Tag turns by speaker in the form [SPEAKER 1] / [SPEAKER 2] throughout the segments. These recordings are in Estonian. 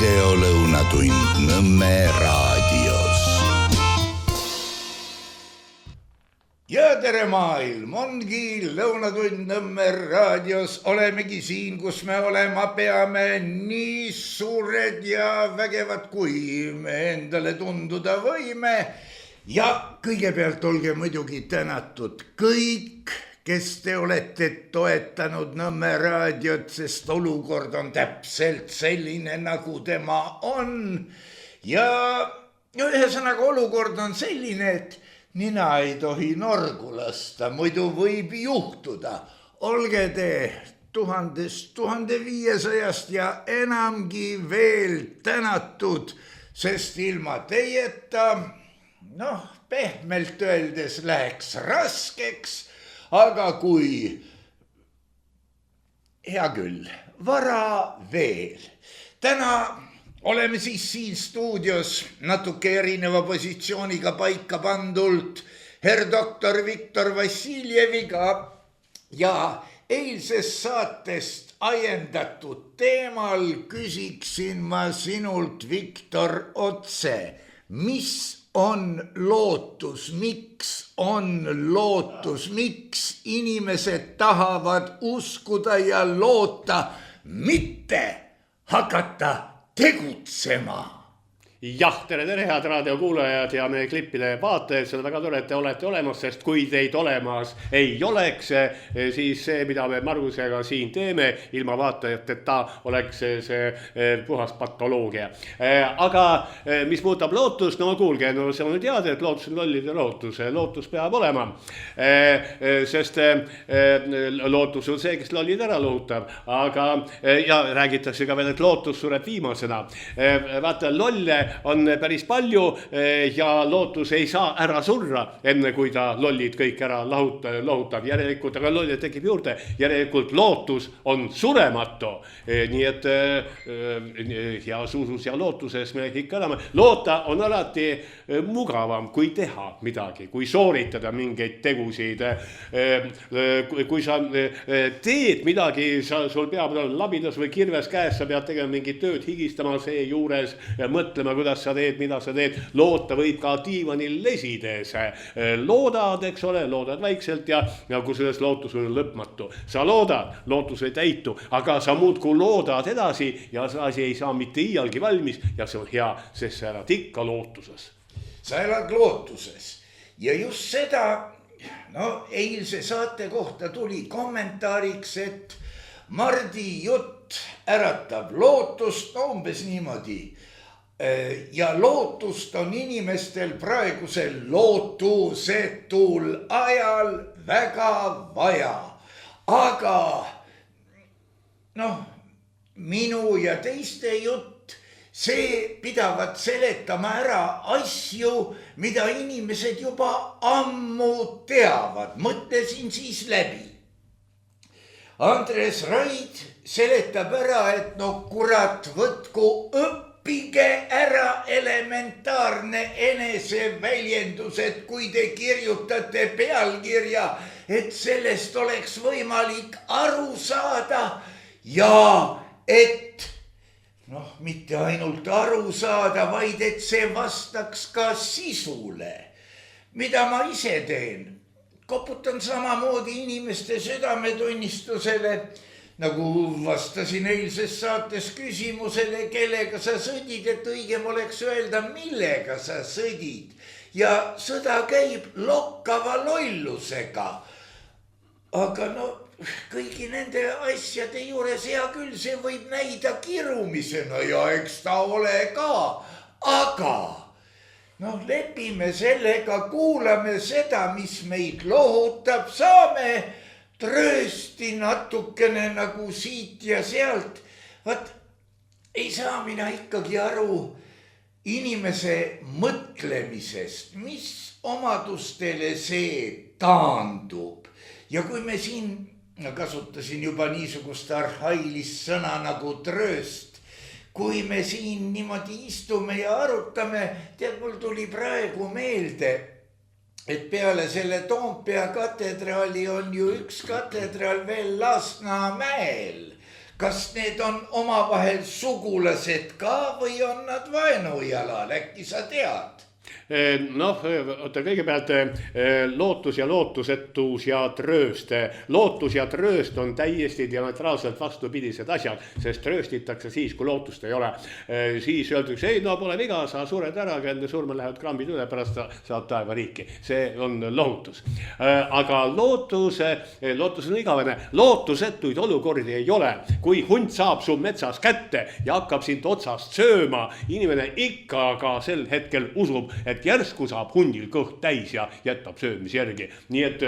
[SPEAKER 1] videolõunatund Nõmme raadios. Ja tere maailm, ongi lõunatund Nõmme raadios. Olemegi siin, kus me olema peame, nii suured ja vägevad, kui me endale tunduda võime. Ja kõigepealt olge muidugi tänatud kõik, kes te olete toetanud Nõmme raadiot, sest olukord on täpselt selline, nagu tema on. Ja ühesõnaga olukord on selline, et nina ei tohi norgu lasta, muidu võib juhtuda. Olge te 1000-st, 1500-st ja enamgi veel tänatud, sest ilma teieta, pehmelt öeldes läheks raskeks, aga kui, hea küll, vara veel. Täna oleme siis siin stuudios natuke erineva positsiooniga paika pandult herr doktor Viktor Vassiljeviga ja eilsest saatest ajendatud teemal küsiksin ma sinult, Viktor, otse, mis on lootus, miks on lootus, miks inimesed tahavad uskuda ja loota, mitte hakata tegutsema?
[SPEAKER 2] Jah, tere, head raadiokuulajad ja meie klippide vaatajad, seda väga tore, et te olete olemas, sest kui teid olemas ei oleks, siis see, mida me Margusega siin teeme, ilma vaatajateta oleks see puhas patoloogia. Aga mis muutab lootust, kuulge, see on teada, et lootus on lollide lootus, lootus peab olema, sest lootus on see, kes lollid ära lohutab, aga ja räägitakse ka veel, et lootus sureb viimasena. Vaata, lolle on päris palju ja lootus ei saa ära surra, enne kui ta lollid kõik ära lohutab. Järelikult, aga lollid tekib juurde, järelikult lootus on surematu. Nii et heas usus ja lootuses me ikka elame. Loota on alati mugavam, kui teha midagi, kui sooritada mingeid tegusid. Kui sa teed midagi, sul peab labidas või kirves käes, sa pead tegema mingit tööd, higistama see juures ja mõtlema, kuidas sa teed, mida sa teed. Loota võib ka diivanil lesides. Loodad, eks ole, loodad vaikselt ja kui selles lootus on lõpmatu. Sa loodad, lootus ei täitu, aga sa muudkui loodad edasi ja see asi ei saa mitte iialgi valmis ja see on hea, sest sa elad ikka lootuses.
[SPEAKER 1] Sa elad lootuses ja just seda, eilse saate kohta tuli kommentaariks, et Mardi jutt äratab lootust, umbes niimoodi. Ja lootust on inimestel praegusel lootusetul ajal väga vaja. Aga minu ja teiste jutt, see pidavat seletama ära asju, mida inimesed juba ammu teavad. Mõtlesin siis läbi. Andres Raid seletab ära, et kurat, võtku õppige ära elementaarne eneseväljendus, et kui te kirjutate pealkirja, et sellest oleks võimalik aru saada ja et mitte ainult aru saada, vaid et see vastaks ka sisule, mida ma ise teen. Koputan samamoodi inimeste südametunnistusele, nagu vastasin eilses saates küsimusele, kellega sa sõdid, et õigem oleks öelda, millega sa sõdid. Ja sõda käib lokkava lollusega. Aga kõigi nende asjade juures, hea küll, see võib näida kirumisena ja eks ta ole ka, aga lepime sellega, kuulame seda, mis meid lohutab, saame tröösti natukene nagu siit ja sealt. Ei saa mina ikkagi aru inimese mõtlemisest, mis omadustele see taandub. Ja kui me siin, kasutasin juba niisugust arhailist sõna nagu trööst, kui me siin niimoodi istume ja arutame, tead, mul tuli praegu meelde, et peale selle Toompea katedraali on ju üks katedraal veel Lasnamäel, kas need on omavahel sugulased ka või on nad vaenujalal, äkki sa tead?
[SPEAKER 2] Noh, oota kõigepealt lootus ja lootusetus ja trööst. Lootus ja trööst on täiesti diametraalselt vastupidised asjad, sest trööstitakse siis, kui lootust ei ole. Siis öeldakse, ei no pole viga, sa sured ära, enne surma lähevad krambid üle, pärast saad taevariiki. See on lohutus. Aga lootus on igavene. Lootusetuid olukordi ei ole. Kui hunt saab su metsas kätte ja hakkab sind otsast sööma, inimene ikka ka sel hetkel usub, et järsku saab hundil kõht täis ja jätab söömise järgi. Nii et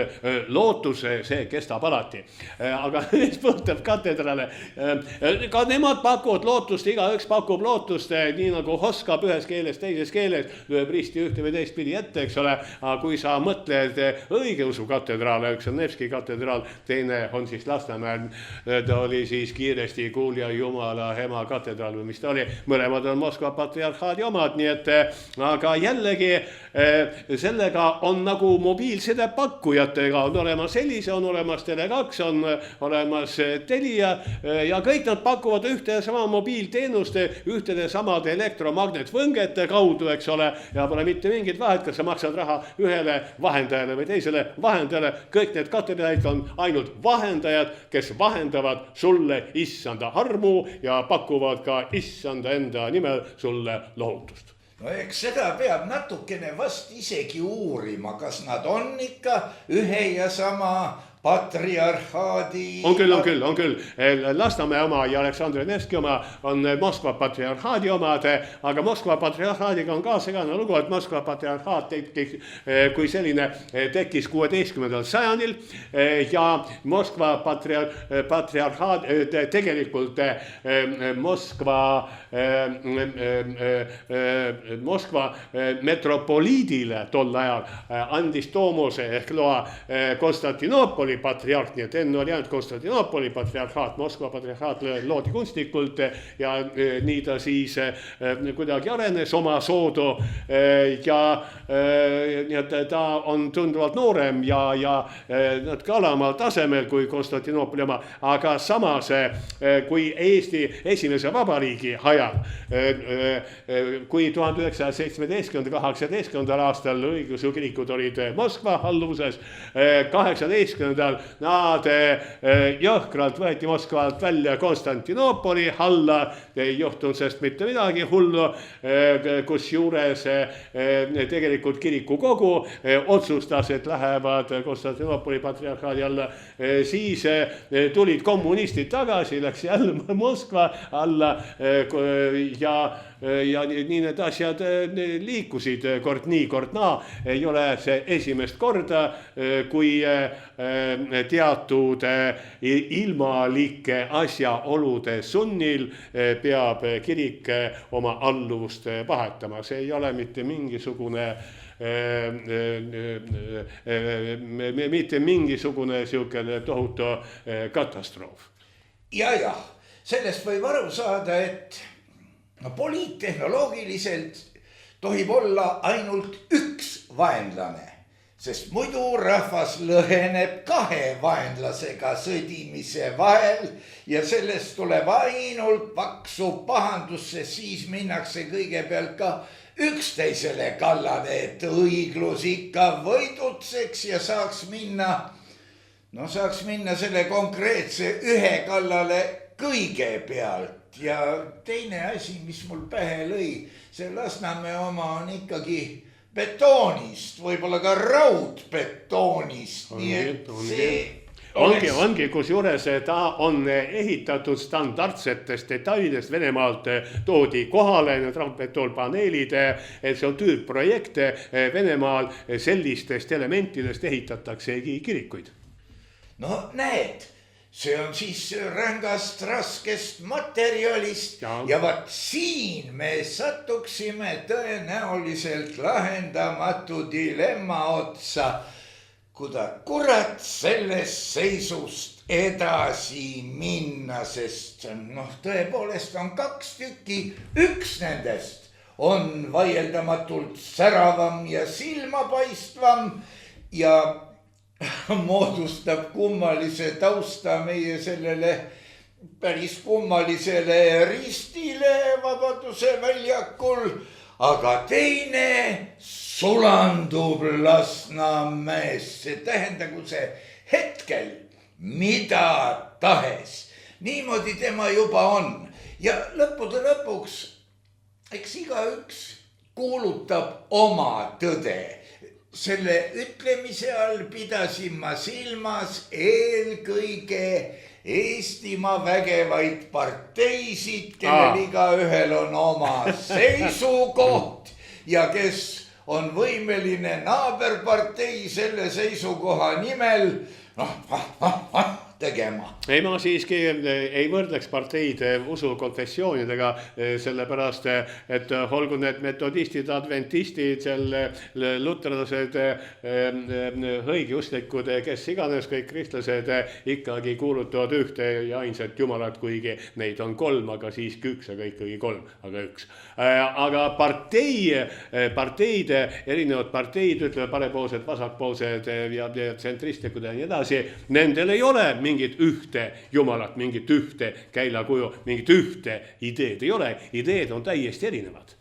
[SPEAKER 2] lootus, see kestab alati. Aga mis puudutab katedraale, ka nemad pakuvad lootust, igaüks pakub lootust, nii nagu oskab ühes keeles, teises keeles, lööb risti ühte või teist pidi ette, eks ole. Aga kui sa mõtled õigeusu katedraale, üks on Nevski katedraal, teine on siis Lasnamäel, ta oli siis kiiresti kuulja Jumala ema katedraal või mis ta oli, mõlemad on Moskva patriarhaadi omad, nii et aga jällegi sellega on nagu mobiilside pakkujatega, on olemas Elisa, on olemas Tele2, on olemas Telia ja kõik nad pakuvad ühte ja sama mobiilteenust ühtede samade elektromagnetvõngete kaudu, eks ole, ja pole mitte mingit vahet, kas sa maksad raha ühele vahendajale või teisele vahendajale, kõik need katedraalid on ainult vahendajad, kes vahendavad sulle issanda armu ja pakuvad ka issanda enda nimel sulle lohutust.
[SPEAKER 1] No eks seda peab natukene vast isegi uurima, kas nad on ikka ühe ja sama patriarhaadi...
[SPEAKER 2] On küll. Lasnamäe oma ja Aleksandr Nevski oma on Moskva patriarhaadi omad, aga Moskva patriarhaadiga on ka segane lugu, et Moskva patriarhaat kui selline tekkis 16. sajandil ja Moskva patriarhaat tegelikult Moskva metropoliidile tol ajal andis Tomose ehk loa Konstantinoopoli patriarh, nii et enne oli ainult Konstantinoopoli patriarhaat, Moskva patriarhaat loodi kunstlikult ja nii ta siis kuidagi arenes oma soodu ja nii et ta on tunduvalt noorem ja natuke alamal tasemel kui Konstantinoopoli oma, aga samas kui Eesti esimese vabariigi ajal, kui 1917-18 aastal õigeusu kirikud olid Moskva alluvuses, 18 nad jõhkralt võeti Moskvalt välja Konstantinoopoli alla, ei juhtunud sest mitte midagi hullu, kus juures tegelikult kirikukogu otsustas, et lähevad Konstantinoopoli patriarhaadi alla, siis tulid kommunistid tagasi, läks jälle Moskva alla ja nii need asjad liikusid kord nii, kord naa. Ei ole see esimest korda, kui teatud ilmalike asjaolude sunnil peab kirik oma alluvust vahetama. See ei ole mitte mingisugune siukene tohutu katastroof.
[SPEAKER 1] Ja, sellest võib aru saada, et poliittehnoloogiliselt tohib olla ainult üks vaenlane, sest muidu rahvas lõheneb kahe vaenlasega sõdimise vahel ja sellest tuleb ainult paksu pahandusse, siis minnakse kõigepealt ka üksteisele kallale, et õiglus ikka võidutseks ja saaks minna selle konkreetse ühe kallale kõigepealt. Ja teine asi, mis mul pähe lõi, see Lasnamäe oma on ikkagi betoonist, võib-olla ka raudbetoonist, nii et see...
[SPEAKER 2] Ongi, kus juures ta on ehitatud standardsetest detailidest, Venemaalt toodi kohale need raudbetoonpaneelid, et see on tüüpprojekt, Venemaal sellistest elementidest ehitataksegi kirikuid.
[SPEAKER 1] No näed, see on siis rängast raskest materjalist ja vaat siin me satuksime tõenäoliselt lahendamatu dilemma otsa, kurat sellest seisust edasi minna, sest tõepoolest on kaks tükki, üks nendest on vaieldamatult säravam ja silmapaistvam ja moodustab kummalise tausta meie sellele päris kummalisele ristile Vabaduse väljakul, aga teine sulandub Lasnamäesse. Tähendagu see hetkel mida tahes. Niimoodi tema juba on. Ja lõppude lõpuks, eks igaüks kuulutab oma tõde. Selle ütlemise all pidasin ma silmas eelkõige Eestimaa vägevaid parteisid, kellel igaühel on oma seisukoht ja kes on võimeline naaberpartei selle seisukoha nimel tegema.
[SPEAKER 2] Ei, ma siiski ei võrdleks parteid usukonfessioonidega, sellepärast, et olgu need metodistid, adventistid, luterlased, õigeusklikud, kes iganes, kõik kristlased ikkagi kuulutavad ühte ja ainsat Jumalat, kuigi neid on 3, aga siiski 1, aga ikkagi 3, aga 1. Aga parteid, erinevad parteid, ütleme parepoolsed, vasakpoolsed ja tsentristlikud ja nii edasi, nendel ei ole mingit ühte Jumalat, mingit ühte käilakuju, mingit ühte ideed ei ole. Ideed on täiesti erinevad.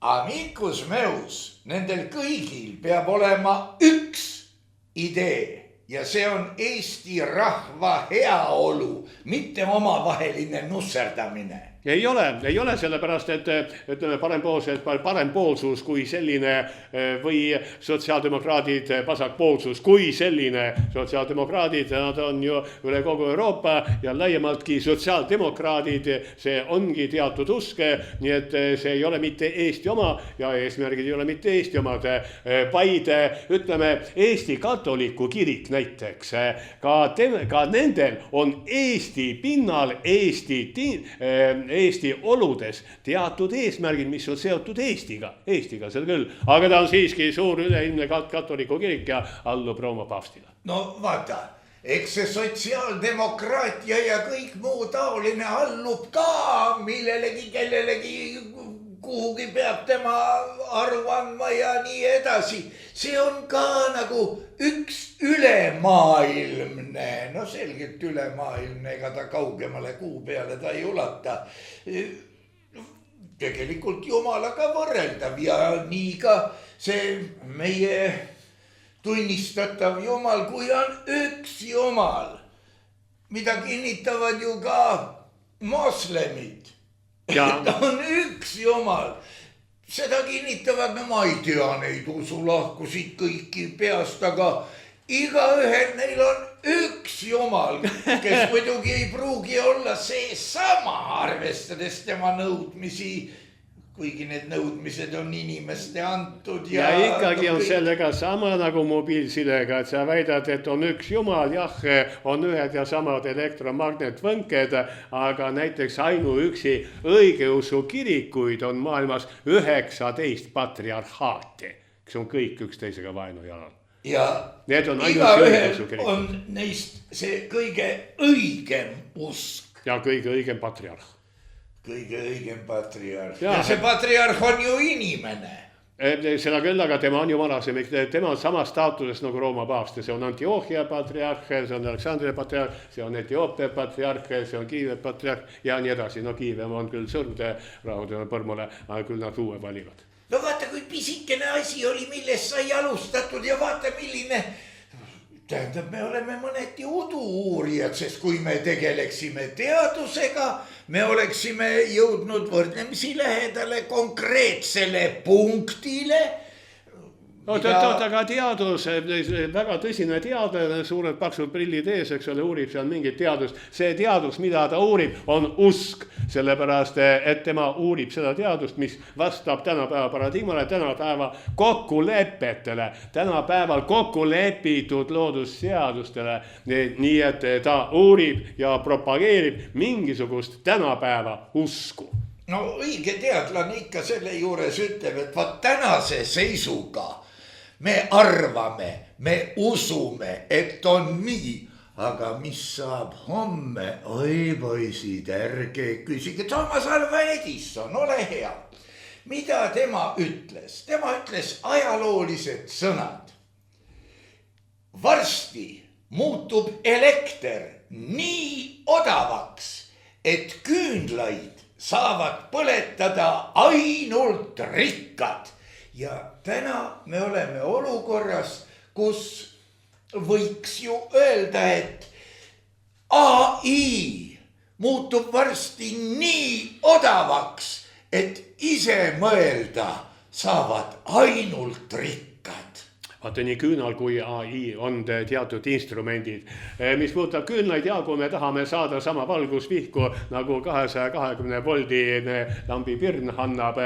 [SPEAKER 1] Amicus meus, nendel kõigil peab olema üks idee ja see on Eesti rahva heaolu, mitte omavaheline nusserdamine.
[SPEAKER 2] Ei ole sellepärast, et ütleme parempoolsus kui selline või sotsiaaldemokraadid vasakpoolsus kui selline. Sotsiaaldemokraadid, nad on ju üle kogu Euroopa ja laiemaltki sotsiaaldemokraadid, see ongi teatud usk, nii et see ei ole mitte Eesti oma ja eesmärgid ei ole mitte Eesti omad, vaid ütleme Eesti katoliku kirik näiteks. Ka nendel on Eesti pinnal, Eesti oludes teatud eesmärgid, mis on seotud Eestiga, seal küll. Aga ta on siiski suur üleilmne katoliku kirik ja allub Rooma paavstile.
[SPEAKER 1] No vaata, eks see sotsiaaldemokraatia ja kõik muu taoline allub ka millelegi, kellelegi kuhugi peab tema aru andma ja nii edasi. See on ka nagu üks ülemaailmne, no selgelt ülemaailmne, ega ta kaugemale kuu peale ta ei ulata. Tegelikult Jumalaga võrreldav ja nii ka see meie tunnistatav Jumal, kui on üks Jumal, mida kinnitavad ju ka moslemid. Ta on üks Jumal. Seda kinnitavad, ma ei tea neid usulahkusid kõiki peast, aga igaühel neil on üks Jumal, kes muidugi ei pruugi olla see sama, arvestades tema nõudmisi, kuigi need nõudmised on inimeste antud.
[SPEAKER 2] Ja ikkagi on sellega sama nagu mobiilsidega, et sa väidad, et on üks Jumal, jah, on ühed ja samad elektromagnetvõnked, aga näiteks ainuüksi õigeusu kirikuid on maailmas 19 patriarhaati, kes on kõik üksteisega vaenujalal.
[SPEAKER 1] Ja igaühel on neist see kõige õigem usk.
[SPEAKER 2] Ja kõige õigem patriarh.
[SPEAKER 1] Kõige õigem patriarh. Ja see patriarh on ju inimene.
[SPEAKER 2] Seda küll, aga tema on jumalasem. Tema on samas staatuses nagu Rooma paavst. See on Antiochia patriarh, see on Aleksandria patriarh, see on Etioopia patriarh, see on Kiive patriarh ja nii edasi. No Kiive on küll sõrmude rahudele põrmule, aga küll nad uue valivad.
[SPEAKER 1] No vaata, kui pisikene asi oli, millest sai alustatud ja vaata, milline... Tähendab, me oleme mõneti udu-uurijad, sest kui me tegeleksime teadusega, me oleksime jõudnud võrdlemisi lähedale konkreetsele punktile.
[SPEAKER 2] Aga teadus, väga tõsine teadlane, suured paksud prillid ees, eks ole, uurib seal mingit teadust. See teadus, mida ta uurib, on usk, sellepärast, et tema uurib seda teadust, mis vastab tänapäeva paradigmale, tänapäeva kokkulepetele, tänapäeval kokku lepitud loodusseadustele. Nii et ta uurib ja propageerib mingisugust tänapäeva usku.
[SPEAKER 1] No õige teadlane ikka selle juures ütleb, et vaat tänase seisuga me arvame, me usume, et on nii, aga mis saab homme? Oi poisid, ärge küsige. Thomas Alva Edison, ole hea. Mida tema ütles? Tema ütles ajaloolised sõnad. Varsti muutub elekter nii odavaks, et küünlaid saavad põletada ainult rikkad. Ja täna me oleme olukorras, kus võiks ju öelda, et AI muutub varsti nii odavaks, et ise mõelda saavad ainult rikkad.
[SPEAKER 2] Vaata, nii küünal kui AI on teatud instrumendid. Mis puudutab küünlaid, ja kui me tahame saada sama valgusvihku nagu 220 voldine lambi pirn annab,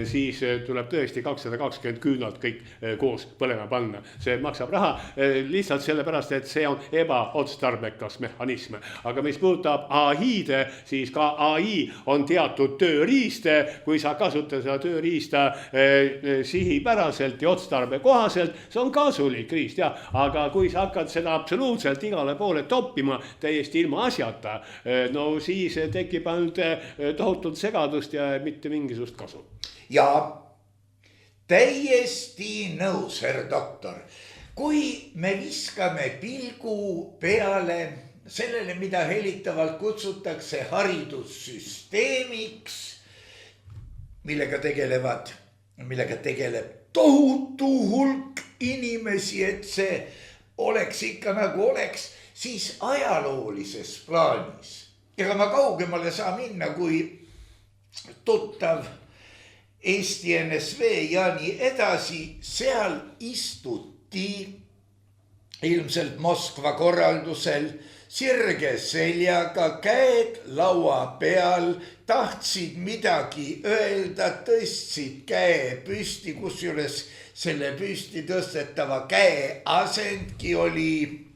[SPEAKER 2] siis tuleb tõesti 220 küünalt kõik koos põlema panna. See maksab raha lihtsalt sellepärast, et see on ebaotstarbekas mehhanism. Aga mis puudutab AI-d, siis ka AI on teatud tööriist. Kui sa kasutad seda tööriista sihipäraselt ja otstarbe kohaselt, see on kasulik riist, jah, aga kui sa hakkad seda absoluutselt igale poole toppima täiesti ilma asjata, no siis tekib ainult tohutult segadust ja mitte mingisugust kasu.
[SPEAKER 1] Ja täiesti nõus, härra doktor. Kui me viskame pilgu peale sellele, mida helitavalt kutsutakse haridussüsteemiks, millega tegeleb tohutu hulk inimesi, et see oleks ikka nagu oleks, siis ajaloolises plaanis. Ega ma kaugemale saa minna, kui tuttav Eesti NSV ja nii edasi, seal istuti ilmselt Moskva korraldusel sirge seljaga, käed laua peal, tahtsid midagi öelda, tõstsid käe püsti, kusjuures selle püsti tõstetava käe asendki oli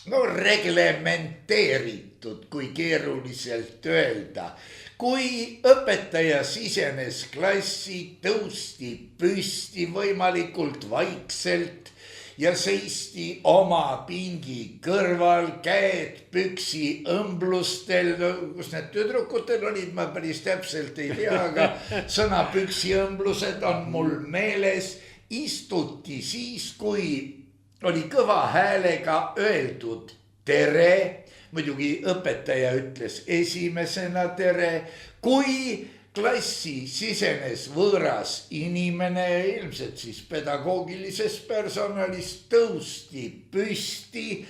[SPEAKER 1] reglementeeritud, kui keeruliselt öelda. Kui õpetaja sisenes klassi, tõusti püsti võimalikult vaikselt ja seisti oma pingi kõrval, käed püksi õmblustel, kus need tüdrukutel olid, ma päris täpselt ei tea, aga sõna püksi õmblused on mul meeles. Istuti siis, kui oli kõva häälega öeldud tere, muidugi õpetaja ütles esimesena tere, kui klassi sisenes võõras inimene, ilmselt siis pedagoogilisest personalist, tõusti püsti,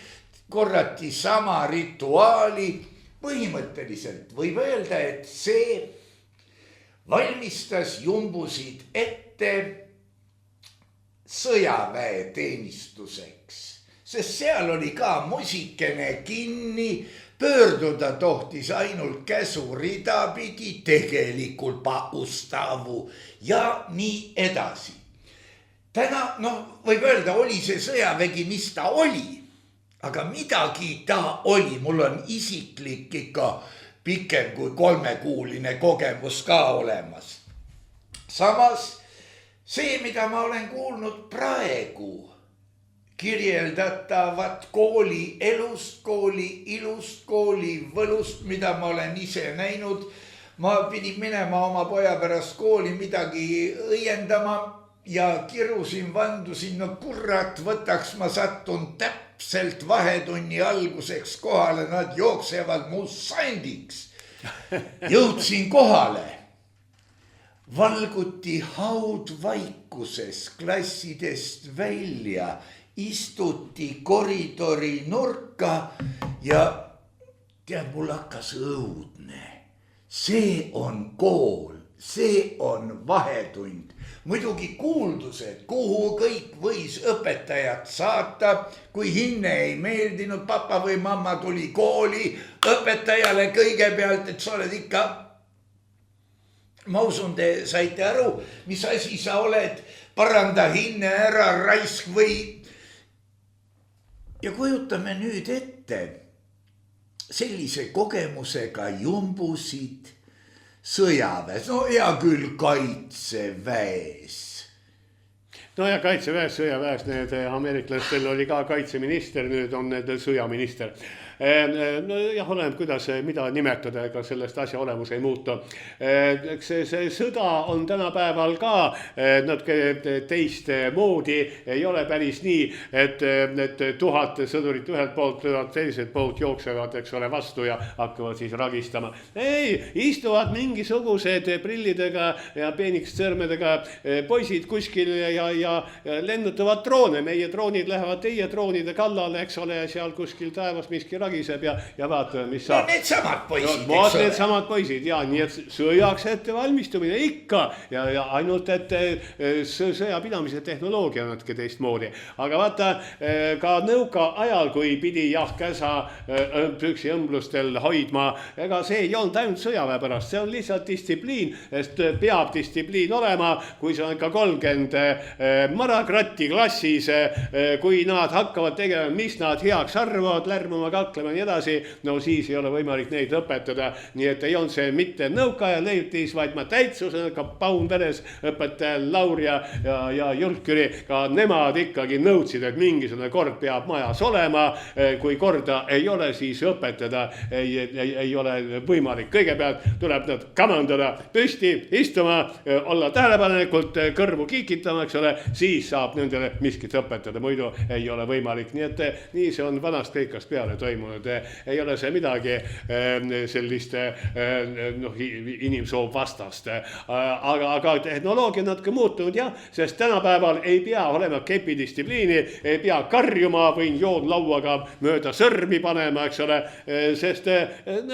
[SPEAKER 1] korrati sama rituaali. Põhimõtteliselt võib öelda, et see valmistas jumbusid ette sõjaväeteenistuseks, sest seal oli ka musikene kinni, pöörduda tohtis ainult käsurida pidi, tegelikult pa ustavu ja nii edasi. Täna, võib öelda, oli see sõjavägi, mis ta oli, aga midagi ta oli. Mul on isiklik ikka pikem kui 3-kuuline kogemus ka olemas. Samas see, mida ma olen kuulnud praegu, kirjeldatavat kooli elust, kooli ilust, kooli võlust, mida ma olen ise näinud. Ma pidin minema oma poja pärast kooli midagi õiendama ja kirusin, vandusin, no kurat, võtaks ma sattun täpselt vahetunni alguseks kohale, nad jooksevad mu sandiks. Jõudsin kohale. Valguti haudvaikuses klassidest välja, istuti koridori nurka ja tead, mul hakkas õudne. See on kool, see on vahetund. Muidugi kuuldused, kuhu kõik võis õpetajat saata, kui hinne ei meeldinud, papa või mamma tuli kooli, õpetajale kõigepealt, et sa oled ikka... Ma usun, te saite aru, mis asi sa oled, paranda hinne ära, raisk või... Ja kujutame nüüd ette sellise kogemusega jumbusid sõjaväes, no hea küll kaitseväes.
[SPEAKER 2] no ja kaitseväes, sõjaväes need ameeriklastel oli ka kaitseminister, nüüd on need sõjaminister. No jah, oleneb, kuidas, mida nimetada, ega sellest asja olemus ei muutu. Eks see sõda on tänapäeval ka natuke teist moodi, ei ole päris nii, et 1000 sõdurit ühelt poolt, teiselt poolt jooksevad, eks ole, vastu ja hakkavad siis ragistama. Ei, istuvad mingisugused prillidega ja peeniks sõrmedega poisid kuskil ja lennutavad droone. Meie droonid lähevad teie droonide kallale, eks ole, ja seal kuskil taevas miski ragiseb ja vaatame, mis saab.
[SPEAKER 1] No need samad poisid,
[SPEAKER 2] no, eks ole. Need samad poisid, ja nii et sõjaks ette valmistumine ikka ja ainult, et sõjapidamise tehnoloogia on natuke teistmoodi. Aga vaata, ka nõuka ajal, kui pidi käsa püksi õmblustel hoidma, ega see ei olnud ainult sõjaväe pärast, see on lihtsalt distsipliin, sest peab distsipliin olema, kui see on ikka 30 marakratti klassis, kui nad hakkavad tegema, mis nad heaks arvavad, lärmama, kaklema ja nii edasi, no siis ei ole võimalik neid õpetada, nii et ei olnud see mitte nõukaja leiutis, vaid ma täitsusen, ka Paun Veres, õpetaja Laur ja Julküri, ka nemad ikkagi nõudsid, et mingisugune kord peab majas olema, kui korda ei ole, siis õpetada ei ole võimalik. Kõigepealt tuleb nad kamandada püsti, istuma, olla tähelepanelikult, kõrvu kiikitama, eks ole, siis saab nendele miskit õpetada, muidu ei ole võimalik. Nii et nii see on vanast kõikast peale toimunud. Ei ole see midagi sellist inimsoov vastast. Aga tehnoloogia on natuke muutunud, jah, sest tänapäeval ei pea olema kepidistsipliini, ei pea karjuma, võin joonlauaga mööda sõrmi panema, eks ole, sest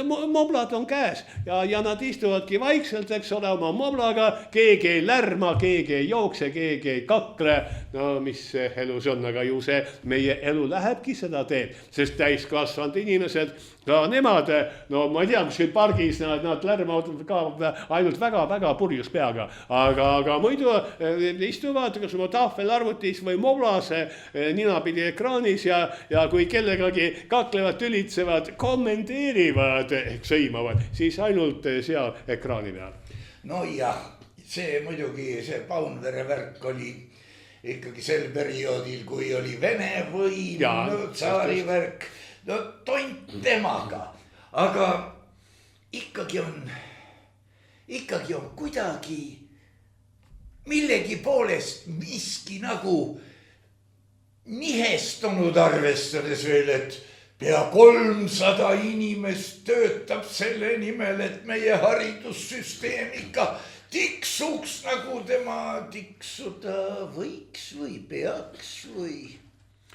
[SPEAKER 2] moblad on käes ja nad istuvadki vaikselt, eks ole, oma moblaga, keegi ei lärma, keegi ei jookse, keegi ei kakle, no mis elus on, aga ju see meie elu lähebki seda teed, sest täiskasvanud inimesed, ka nemad, no ma ei tea, kuskil pargis nad lärmavad ka ainult väga-väga purjus peaga, aga muidu istuvad kas oma tahvelarvutis või moblas ninapidi ekraanis ja kui kellegagi kaklevad, tülitsevad, kommenteerivad, sõimavad, siis ainult seal ekraani peal.
[SPEAKER 1] No jah, see muidugi, see Paunvere värk oli ikkagi sel perioodil, kui oli Vene võim, no, tsaari värk, no tont temaga, aga ikkagi on kuidagi millegi poolest miski nagu nihestunud, arvestades veel, et pea 300 inimest töötab selle nimel, et meie haridussüsteem ikka tiksuks, nagu tema tiksuda võiks või peaks või.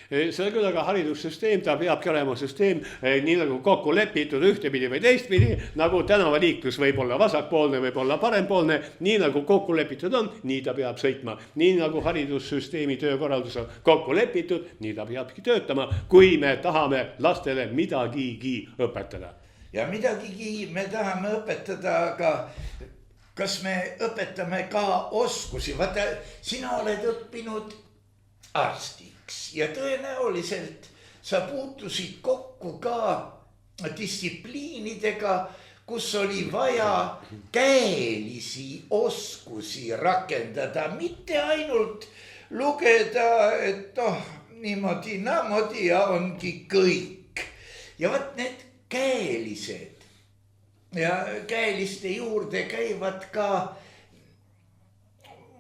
[SPEAKER 2] See küll, aga haridussüsteem, ta peabki olema süsteem nii nagu kokku lepitud ühtepidi või teistpidi, nagu tänavaliiklus võib olla vasakpoolne, võib olla parempoolne, nii nagu kokku lepitud on, nii ta peab sõitma. Nii nagu haridussüsteemi töökorraldus on kokku lepitud, nii ta peabki töötama, kui me tahame lastele midagigi õpetada.
[SPEAKER 1] Ja midagigi me tahame õpetada, aga kas me õpetame ka oskusi? Vaata, sina oled õppinud arstiks ja tõenäoliselt sa puutusid kokku ka distsipliinidega, kus oli vaja käelisi oskusi rakendada, mitte ainult lugeda, et niimoodi, namoodi ja ongi kõik. Ja võt need käelised ja käeliste juurde käivad ka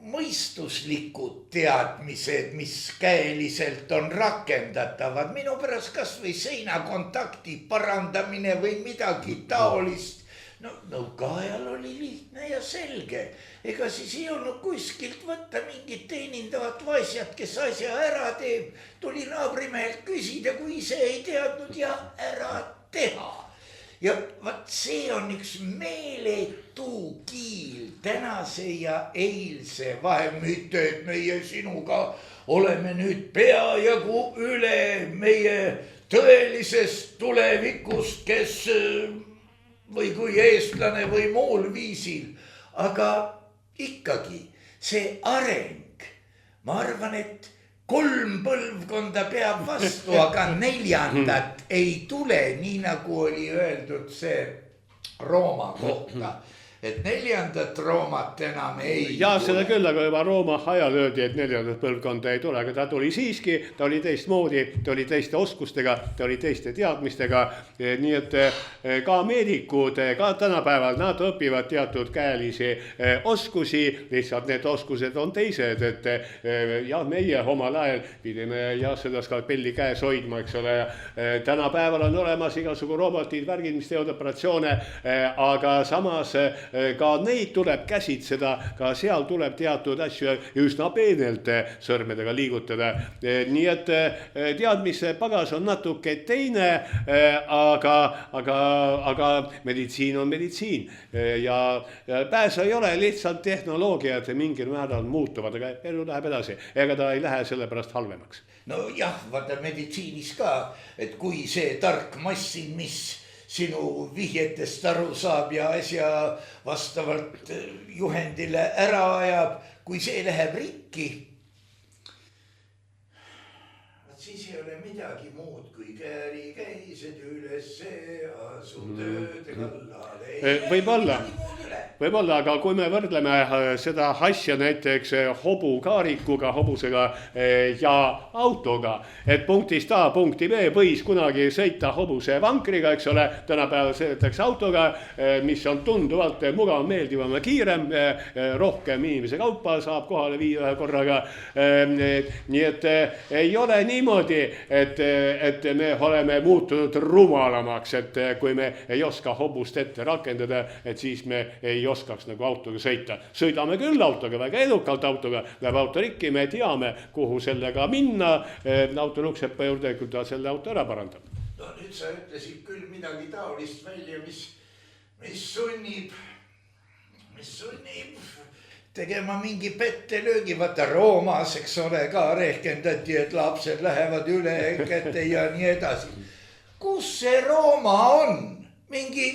[SPEAKER 1] mõistuslikud teadmised, mis käeliselt on rakendatavad. Minu pärast kas või seinakontakti parandamine või midagi taolist. No nõukaajal oli lihtne ja selge. Ega siis ei olnud kuskilt võtta mingit teenindavat vaisjat, kes asja ära teeb. Tuli naabrimehelt küsida, kui ise ei teadnud ja ära teha. Ja vaat see on üks meeletu kiil tänase ja eilse vahel, mitte et meie sinuga oleme nüüd peajagu üle meie tõelisest tulevikust, kes või kui eestlane või muul viisil, aga ikkagi see areng, ma arvan, et 3 põlvkonda peab vastu, aga 4. ei tule, nii nagu oli öeldud see Rooma kohta. et 4. Roomat enam ei
[SPEAKER 2] ja seda küll, aga juba Rooma ajal öeldi, et 4. põlvkonda ei tule, aga ta tuli siiski, ta oli teistmoodi, ta oli teiste oskustega, ta oli teiste teadmistega, nii et ka meedikud, ka tänapäeval nad õpivad teatud käelisi oskusi, lihtsalt need oskused on teised, et jah, meie omal ajal pidime jah, seda skalpelli käes hoidma, eks ole, tänapäeval on olemas igasugu robotid, värgid, mis teevad operatsioone, aga samas ka neid tuleb käsitseda, ka seal tuleb teatud asju üsna peenelt sõrmedega liigutada. Nii et teadmise pagas on natuke teine, aga meditsiin on meditsiin ja pääsu ei ole, lihtsalt tehnoloogiad mingil määral muutuvad, aga elu läheb edasi, ega ta ei lähe selle pärast halvemaks.
[SPEAKER 1] No jah, vaata meditsiinis ka, et kui see tark massin, mis sinu vihjetest aru saab ja asja vastavalt juhendile ära ajab, kui see läheb rikki, siis ei ole midagi muud kui kärised üles asu tööde kallale.
[SPEAKER 2] Võib-olla, aga kui me võrdleme seda asja näiteks hobukaarikuga, hobusega ja autoga, et punktist A punkti B võis kunagi sõita hobuse vankriga, eks ole, tänapäeval sõidetakse autoga, mis on tunduvalt mugav, meeldivam ja kiirem, rohkem inimese kaupa saab kohale viia ühe korraga. Nii et ei ole niimoodi, et me oleme muutunud rumalamaks, et kui me ei oska hobust ette rakendada, et siis me ei oskaks nagu autoga sõita. Sõidame küll autoga, väga edukalt autoga, läheb auto rikki, me teame, kuhu sellega minna, auto luksepa juurde, kui ta selle auto ära parandab.
[SPEAKER 1] No nüüd sa ütlesid küll midagi taolist välja, mis sunnib tegema mingi pettelöögi, vaata Roomas, eks ole, ka rehkendati, et lapsed lähevad üle kätte ja nii edasi. Kus see Rooma on? Mingi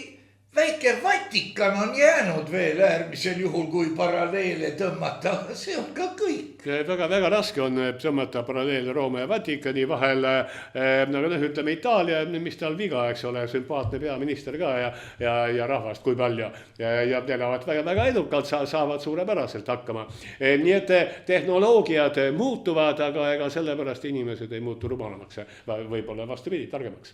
[SPEAKER 1] väike Vatikan on jäänud veel äärmisel juhul, kui paralleele tõmmata, see on ka kõik.
[SPEAKER 2] Väga raske on tõmmata paralleele Rooma ja Vatikani vahel, aga ütleme Itaalia, mis tal viga, eks ole, sümpaatne peaminister ka ja rahvast kui palju ja elavad väga edukalt, saavad suurepäraselt hakkama. Nii et tehnoloogiad muutuvad, aga ega sellepärast inimesed ei muutu rumalamaks, võib-olla vastupidi, targemaks.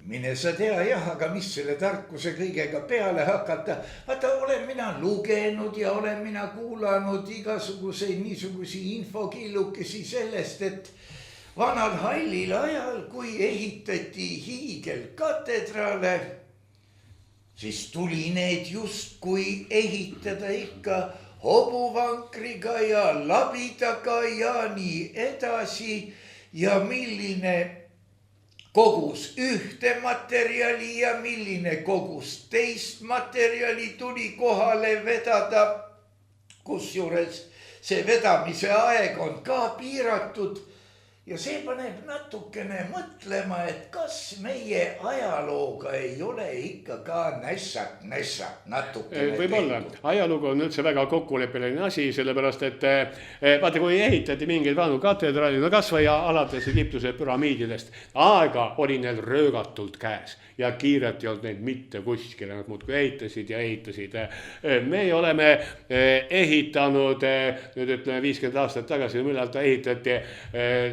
[SPEAKER 1] Mine sa tea jah, aga mis selle tarkuse kõigega peale hakata. Vaata, olen mina lugenud ja olen mina kuulanud igasuguseid niisugusi infokillukesi sellest, et vanal hallil ajal, kui ehitati hiigelkatedraale, siis tuli need justkui ehitada ikka hobuvankriga ja labidaga ja nii edasi ja milline kogus ühte materjali ja milline kogus teist materjali tuli kohale vedada, kusjuures see vedamise aeg on ka piiratud ja see paneb natukene mõtlema, et kas meie ajalooga ei ole ikka ka nässak natukene
[SPEAKER 2] võib-olla, ajalugu on üldse väga kokkuleppeline asi, sellepärast et vaata, kui ehitati mingeid vanu katedraali, no kas või alates Egiptuse püramiididest, aega oli neil röögatult käes ja kiirelt ei olnud neid mitte kuskile, nad muudkui ehitasid ja ehitasid. Me oleme ehitanud, nüüd ütleme 50 aastat tagasi, millal ta ehitati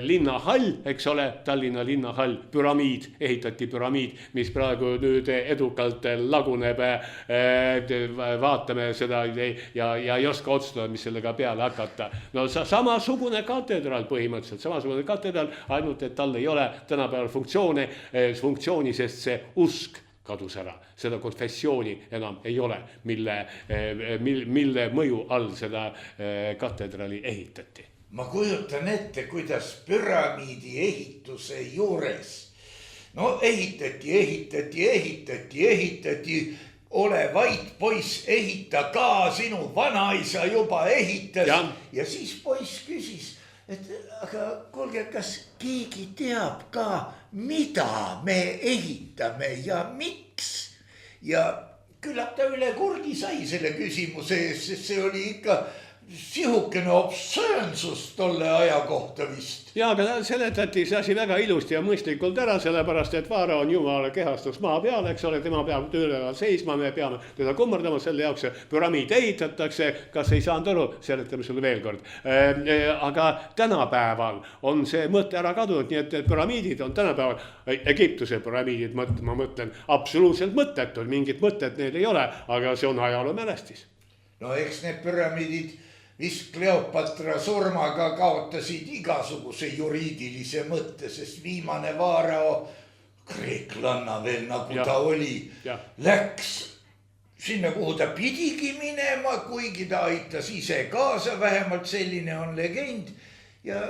[SPEAKER 2] linnahall, eks ole, Tallinna linnahall, püramiid, ehitati püramiid, mis praegu nüüd edukalt laguneb, vaatame seda ja ei oska otsustada, mis sellega peale hakata. No samasugune katedral põhimõtteliselt, samasugune katedral, ainult et tal ei ole tänapäeval funktsiooni, sest see usk kadus ära, seda konfessiooni enam ei ole, mille mõju all seda katedrali ehitati.
[SPEAKER 1] Ma kujutan ette, kuidas püramiidi ehituse juures, no ehitati, ole vait poiss, ehita ka, sinu vanaisa juba ehitas ja siis poiss küsis, et aga kuulge, kas keegi teab ka, mida me ehitame ja miks? Ja küllap ta üle kurgi sai selle küsimuse eest, sest see oli ikka sihukene obsöönsus tolle aja kohta vist.
[SPEAKER 2] Ja aga seletati see asi väga ilusti ja mõistlikult ära, sellepärast, et vaara on Jumala kehastus maa peal, eks ole, tema peab üleval seisma, me peame teda kummardama, selle jaoks püramiid ehitatakse, kas ei saanud aru, seletame sulle veel kord. Aga tänapäeval on see mõte ära kadunud, nii et püramiidid on tänapäeval, Egiptuse püramiidid, ma mõtlen, absoluutselt mõttetud, mingit mõtet neil ei ole, aga see on ajaloo mälestis.
[SPEAKER 1] No eks need püramiidid vist Kleopatra surmaga kaotasid igasuguse juriidilise mõtte, sest viimane vaarao, kreeklanna veel nagu ta oli, läks sinna, kuhu ta pidigi minema, kuigi ta aitas ise kaasa, vähemalt selline on legend. Ja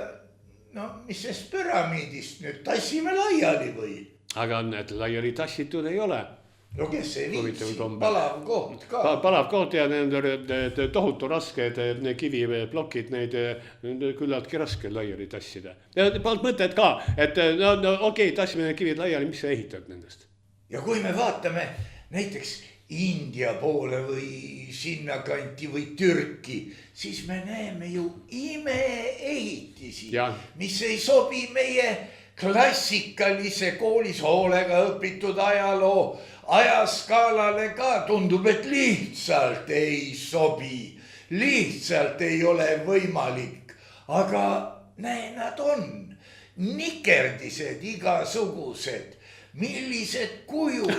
[SPEAKER 1] no mis sest püramiidist nüüd, tassime laiali või?
[SPEAKER 2] Aga need laiali tassitud ei ole.
[SPEAKER 1] No kes see viitsi, palav koht ka.
[SPEAKER 2] Palav koht ja need tohutu rasked kiviplokid, neid küllaltki raske laiali tassida. Ja polnud mõtet ka, et no okei, tassime need kivid laiali, mis sa ehitad nendest?
[SPEAKER 1] Ja kui me vaatame näiteks India poole või sinna kanti või Türki, siis me näeme ju imeehitisi, mis ei sobi meie klassikalise koolis hoolega õpitud ajaloo ajaskaalale ka. Tundub, et lihtsalt ei sobi, lihtsalt ei ole võimalik, aga näe, nad on nikerdised igasugused, millised kujud,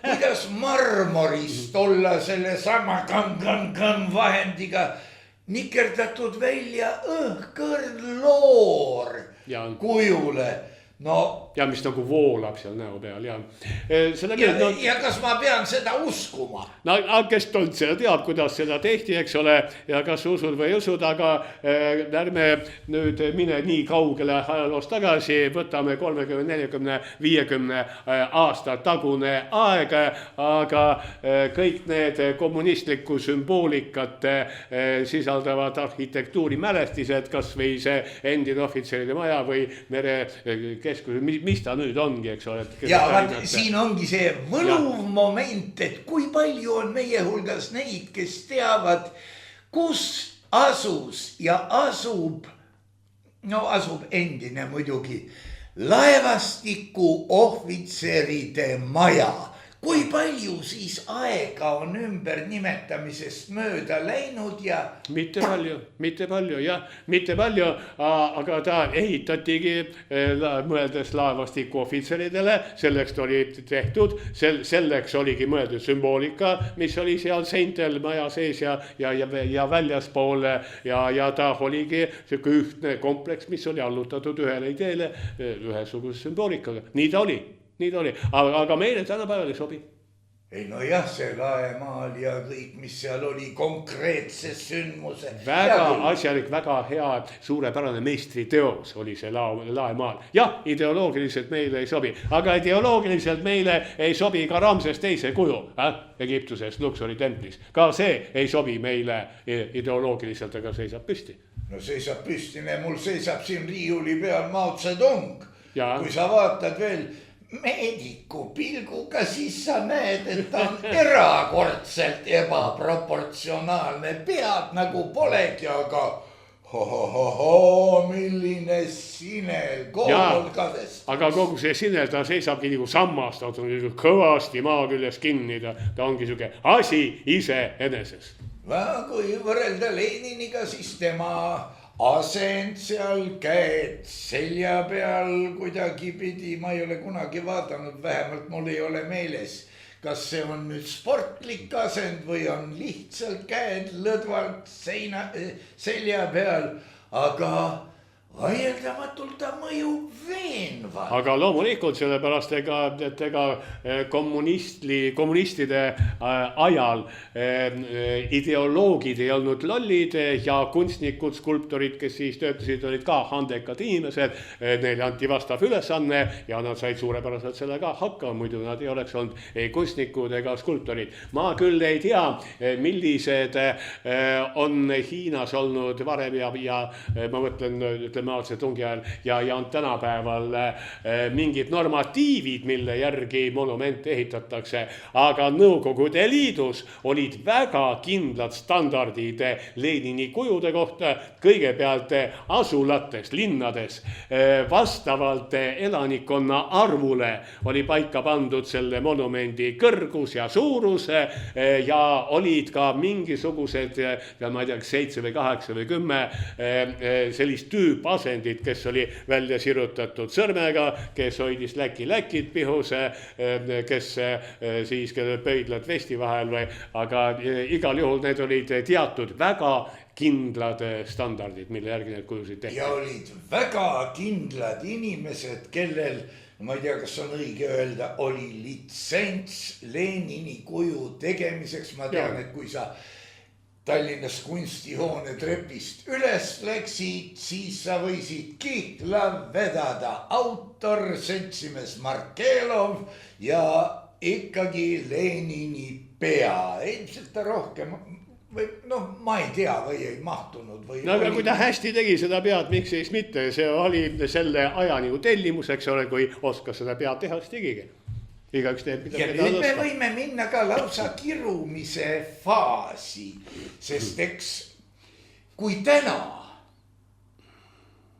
[SPEAKER 1] kuidas marmorist olla selle sama vahendiga nikerdatud välja õhkõrloor kujule. No,
[SPEAKER 2] ja mis nagu voolab seal näo peal ja
[SPEAKER 1] kas ma pean seda uskuma?
[SPEAKER 2] No kes tont seda teab, kuidas seda tehti, eks ole, ja kas usud või usud, aga ärme nüüd mine nii kaugele ajaloos tagasi, võtame 30, 40, 50 aasta tagune aeg, aga kõik need kommunistliku sümboolikat sisaldavad arhitektuuri mälestised, kas või see endine ohvitseride maja või mere mis ta nüüd ongi, eks ole.
[SPEAKER 1] Ja siin ongi see võluv moment, et kui palju on meie hulgas neid, kes teavad, kus asus ja asub endine muidugi, laevastiku ohvitseride maja. Kui palju siis aega on ümber nimetamisest mööda läinud ja...
[SPEAKER 2] Mitte palju, jah, mitte palju, aga ta ehitatigi mõeldes laevastiku ohvitseridele, selleks oli tehtud, selleks oligi mõeldud sümboolika, mis oli seal seintel maja sees ja väljaspool ja ta oligi ühtne kompleks, mis oli allutatud ühele ideele, ühesuguse sümboolikaga, nii ta oli. Aga meile tänapäeval ei sobi.
[SPEAKER 1] Ei no jah, see laemaal ja kõik, mis seal oli, konkreetse sündmuse.
[SPEAKER 2] Väga asjalik, väga hea, suurepärane meistriteos oli see laemaal. Jah, ideoloogiliselt meile ei sobi, aga ideoloogiliselt meile ei sobi ka Ramses teise kuju, Egiptuses Luxori templis. Ka see ei sobi meile ideoloogiliselt, aga seisab püsti.
[SPEAKER 1] No seisab püsti, mul seisab siin riiuli peal Mao Zedong. Kui sa vaatad veel meediku pilguga, siis sa näed, et ta on erakordselt ebaproportsionaalne, pead nagu polegi, aga milline sinel koolkadest.
[SPEAKER 2] Aga kogu see sinel, ta seisabki nagu sammas, ta on kõvasti maa küljes kinni, ta ongi siuke asi ise eneses.
[SPEAKER 1] Kui võrrelda Leniniga, siis tema asend seal, käed selja peal kuidagi pidi, ma ei ole kunagi vaadanud, vähemalt mul ei ole meeles, kas see on nüüd sportlik asend või on lihtsalt käed lõdvalt selja peal, aga vaieldamatult ta mõjub veenvalt.
[SPEAKER 2] Aga loomulikult sellepärast, et kommunistide ajal ideoloogid ei olnud lollid ja kunstnikud, skulptorid, kes siis töötasid, olid ka handekad inimesed. Neile anti vastav ülesanne ja nad said suurepäraselt sellega hakkama, muidu nad ei oleks olnud ei kunstnikud ega skulptorid. Ma küll ei tea, millised on Hiinas olnud varem ja ma mõtlen, Maadse tungi ajal ja on tänapäeval mingid normatiivid, mille järgi monumente ehitatakse, aga Nõukogude Liidus olid väga kindlad standardid Lenini kujude kohta, kõigepealt asulates, linnades, vastavalt elanikkonna arvule oli paika pandud selle monumendi kõrgus ja suurus ja olid ka mingisugused, ma ei tea, 7 või 8 või 10 sellist tüüpasendit, kes oli välja sirutatud sõrmega, kes hoidis läkid pihus, kes siis pöidlad vesti vahel või, aga igal juhul need olid teatud väga kindlad standardid, mille järgi need kujusid tehti.
[SPEAKER 1] Ja olid väga kindlad inimesed, kellel, ma ei tea, kas on õige öelda, oli litsents Lenini kuju tegemiseks. Ma tean, et kui sa Tallinnas kunstihoone trepist üles läksid, siis sa võisid kihla vedada autor, seltsimees Markelov ja ikkagi Lenini pea. Ilmselt ta rohkem või noh, ma ei tea, või ei mahtunud või.
[SPEAKER 2] No aga kui ta hästi tegi seda pead, miks siis mitte, see oli selle aja nagu tellimus, eks ole, kui oskas seda pead teha, siis tegigi. Igaüks teeb, mida
[SPEAKER 1] ja nüüd me võime minna ka lausa kirumise faasi, sest eks kui täna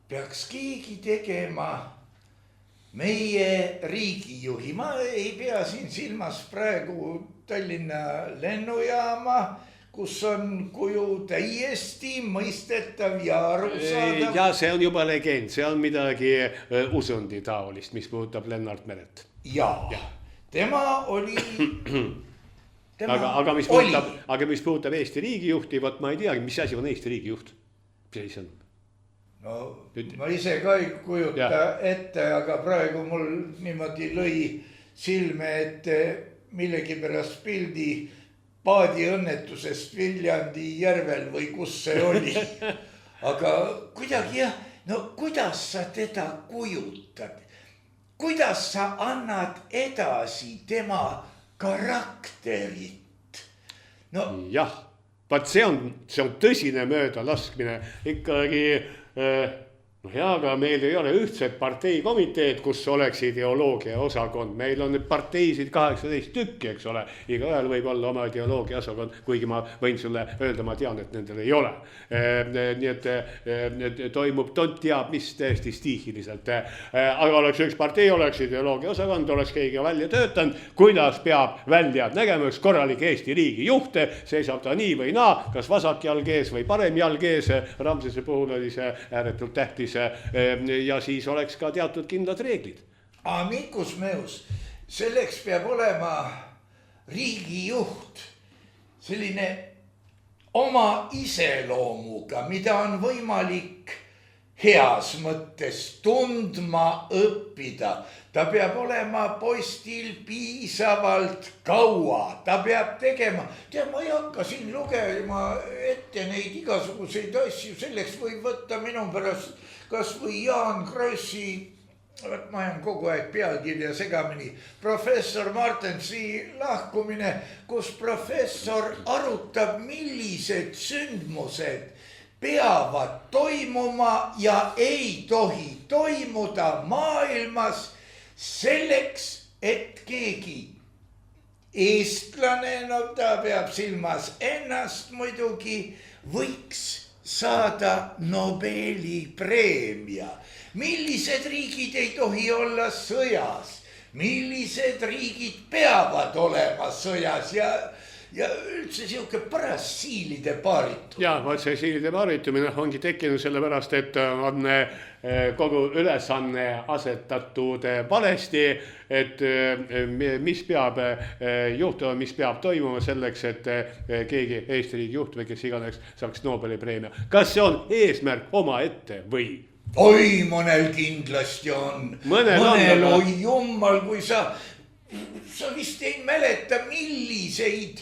[SPEAKER 1] peaks keegi tegema meie riigijuhi, ma ei pea siin silmas praegu Tallinna lennujaama, kus on kuju täiesti mõistetav ja arusaadav.
[SPEAKER 2] Ja see on juba legend, see on midagi usundi taolist, mis puudutab Lennart Meret.
[SPEAKER 1] Ja. Tema oli,
[SPEAKER 2] aga mis puudutab Eesti riigijuhti, võt ma ei teagi, mis asi on Eesti riigijuht? Mis asi see on?
[SPEAKER 1] No ma ise ka ei kujuta ette, aga praegu mul niimoodi lõi silme, et millegi pärast pildi paadi õnnetusest Viljandi järvel või kus see oli. Aga kuidagi jah, no kuidas sa teda kujutad? Kuidas sa annad edasi tema karakterit? No.
[SPEAKER 2] Jah, vaat see on tõsine möödalaskmine ikkagi. No hea, aga meil ei ole ühtset parteikomiteed, kus oleks ideoloogia osakond. Meil on parteisid 18 tükki, eks ole. Igaühel võib olla oma ideoloogia osakond, kuigi ma võin sulle öelda, ma tean, et nendel ei ole. Nii et toimub tont teab, mis täiesti stiihiliselt. Aga oleks üks partei, oleks ideoloogia osakond, oleks keegi välja töötanud, kuidas peab välja nägema üks korralik Eesti riigi juhte, seisab ta nii või naa, kas vasak jalg ees või parem jalg ees. Ramsese puhul oli see ääretult tähtis. Ja siis oleks ka teatud kindlad reeglid.
[SPEAKER 1] Mikus Meus, selleks peab olema riigijuht selline oma iseloomuga, mida on võimalik heas mõttes tundma õppida. Ta peab olema postil piisavalt kaua, ta peab tegema. Ma ei hakka siin lugema ette neid igasuguseid asju, selleks võib võtta minu pärast kas või Jaan Krossi, ma olen kogu aeg pealkirja segamini, professor Martensi lahkumine, kus professor arutab, millised sündmused peavad toimuma ja ei tohi toimuda maailmas selleks, et keegi eestlane, no ta peab silmas ennast muidugi, võiks saada Nobeli preemia. Millised riigid ei tohi olla sõjas, millised riigid peavad olema sõjas ja üldse siuke paras siilide paaritumine.
[SPEAKER 2] Ja, vaat see siilide paaritumine ongi tekkinud sellepärast, et on kogu ülesanne asetatud valesti, et mis peab juhtuma, mis peab toimuma selleks, et keegi Eesti riigi juht või kes iganes saaks Nobeli preemia. Kas see on eesmärk oma ette või?
[SPEAKER 1] Oi, mõnel kindlasti on. Mõnel oi jummal, kui sa vist ei mäleta, milliseid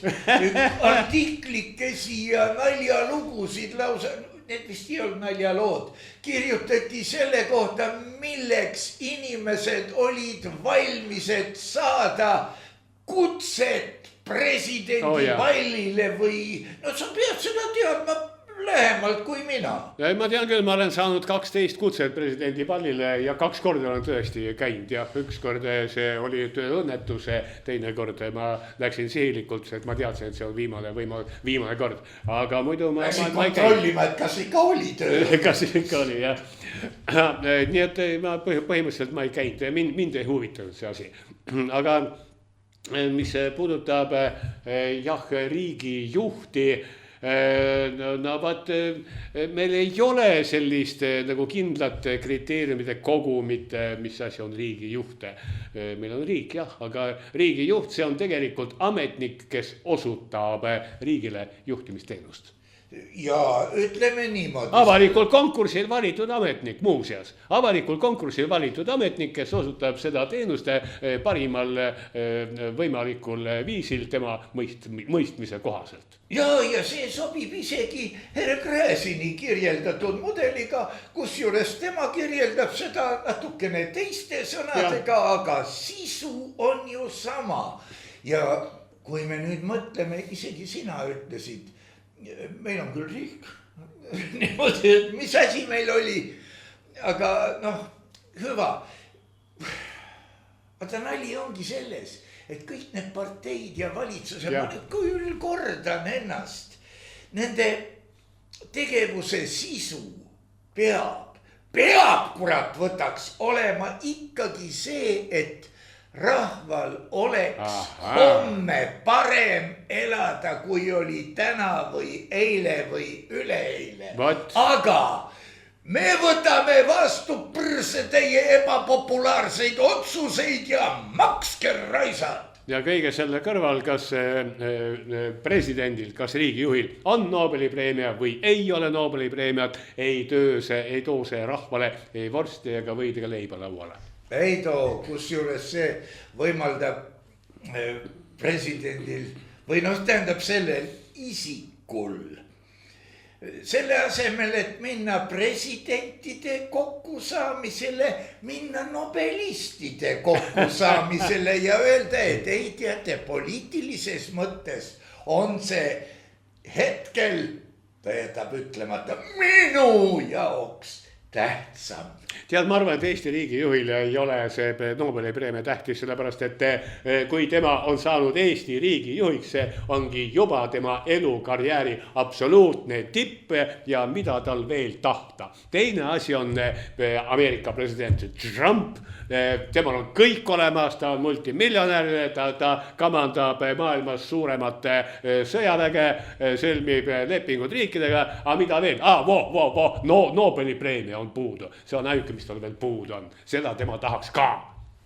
[SPEAKER 1] artiklikesi ja naljalugusid lausa, need vist ei olnud naljalood, kirjutati selle kohta, milleks inimesed olid valmised saada kutset presidendi pallile või, no sa pead seda teadma, lähemalt kui mina.
[SPEAKER 2] Ja ma tean küll, ma olen saanud 12 kutset presidendi pallile ja 2 korda olen tõesti käinud ja 1 kord see oli õnnetus, teine kord ma läksin sihilikult, sest ma teadsin, et see on viimane kord, aga muidu ma
[SPEAKER 1] Läksin
[SPEAKER 2] ei käinud.
[SPEAKER 1] kontrollima, et kas ikka oli töö.
[SPEAKER 2] Kas ikka oli, jah. Nii et ma põhimõtteliselt ma ei käinud, mind ei huvitanud see asi, aga mis puudutab jah, riigijuhti, no vaat meil ei ole sellist nagu kindlat kriteeriumide kogumit, mis asi on riigijuht. Meil on riik jah, aga riigijuht, see on tegelikult ametnik, kes osutab riigile juhtimisteenust.
[SPEAKER 1] Ja ütleme niimoodi.
[SPEAKER 2] Avalikul konkursil valitud ametnik, muuseas. Avalikul konkursil valitud ametnik, kes osutab seda teenust parimal võimalikul viisil tema mõistmise kohaselt.
[SPEAKER 1] Ja see sobib isegi härra Gräzini kirjeldatud mudeliga, kusjuures tema kirjeldab seda natukene teiste sõnadega, aga sisu on ju sama. Ja kui me nüüd mõtleme, isegi sina ütlesid, meil on küll riik, niimoodi, et mis asi meil oli, aga noh, hüva. Vaata nali ongi selles, et kõik need parteid ja valitsused, ma nüüd küll kordan ennast, nende tegevuse sisu peab kurat võtaks olema ikkagi see, et rahval oleks homme parem elada, kui oli täna või eile või üleeile. Aga me võtame vastu teie ebapopulaarseid otsuseid ja makske raisad. Ja kõige selle kõrval, kas presidendil, kas riigijuhil on Nobeli preemia või ei ole Nobeli preemiat, ei too see rahvale ei vorsti ega võid ega leiba lauale. Ei too, kusjuures see võimaldab presidendil või noh, tähendab sellel isikul. Selle asemel, et minna presidentide kokkusaamisele, minna nobelistide kokkusaamisele ja öelda, et ei teate, poliitilises mõttes on see hetkel, ta jätab ütlemata, minu jaoks tähtsam.
[SPEAKER 2] Tead, ma arvan, et Eesti riigijuhil ei ole see Nobeli preemia tähtis, sellepärast et kui tema on saanud Eesti riigijuhiks, see ongi juba tema elukarjääri absoluutne tipp ja mida tal veel tahta. Teine asi on Ameerika president Trump, temal on kõik olemas, ta on multimiljonär, ta kamandab maailmas suuremat sõjaväge, sõlmib lepingud riikidega, aga mida veel? Nobeli preemia on puudu, see on ainuke, mis tal veel puudu on, seda tema tahaks ka.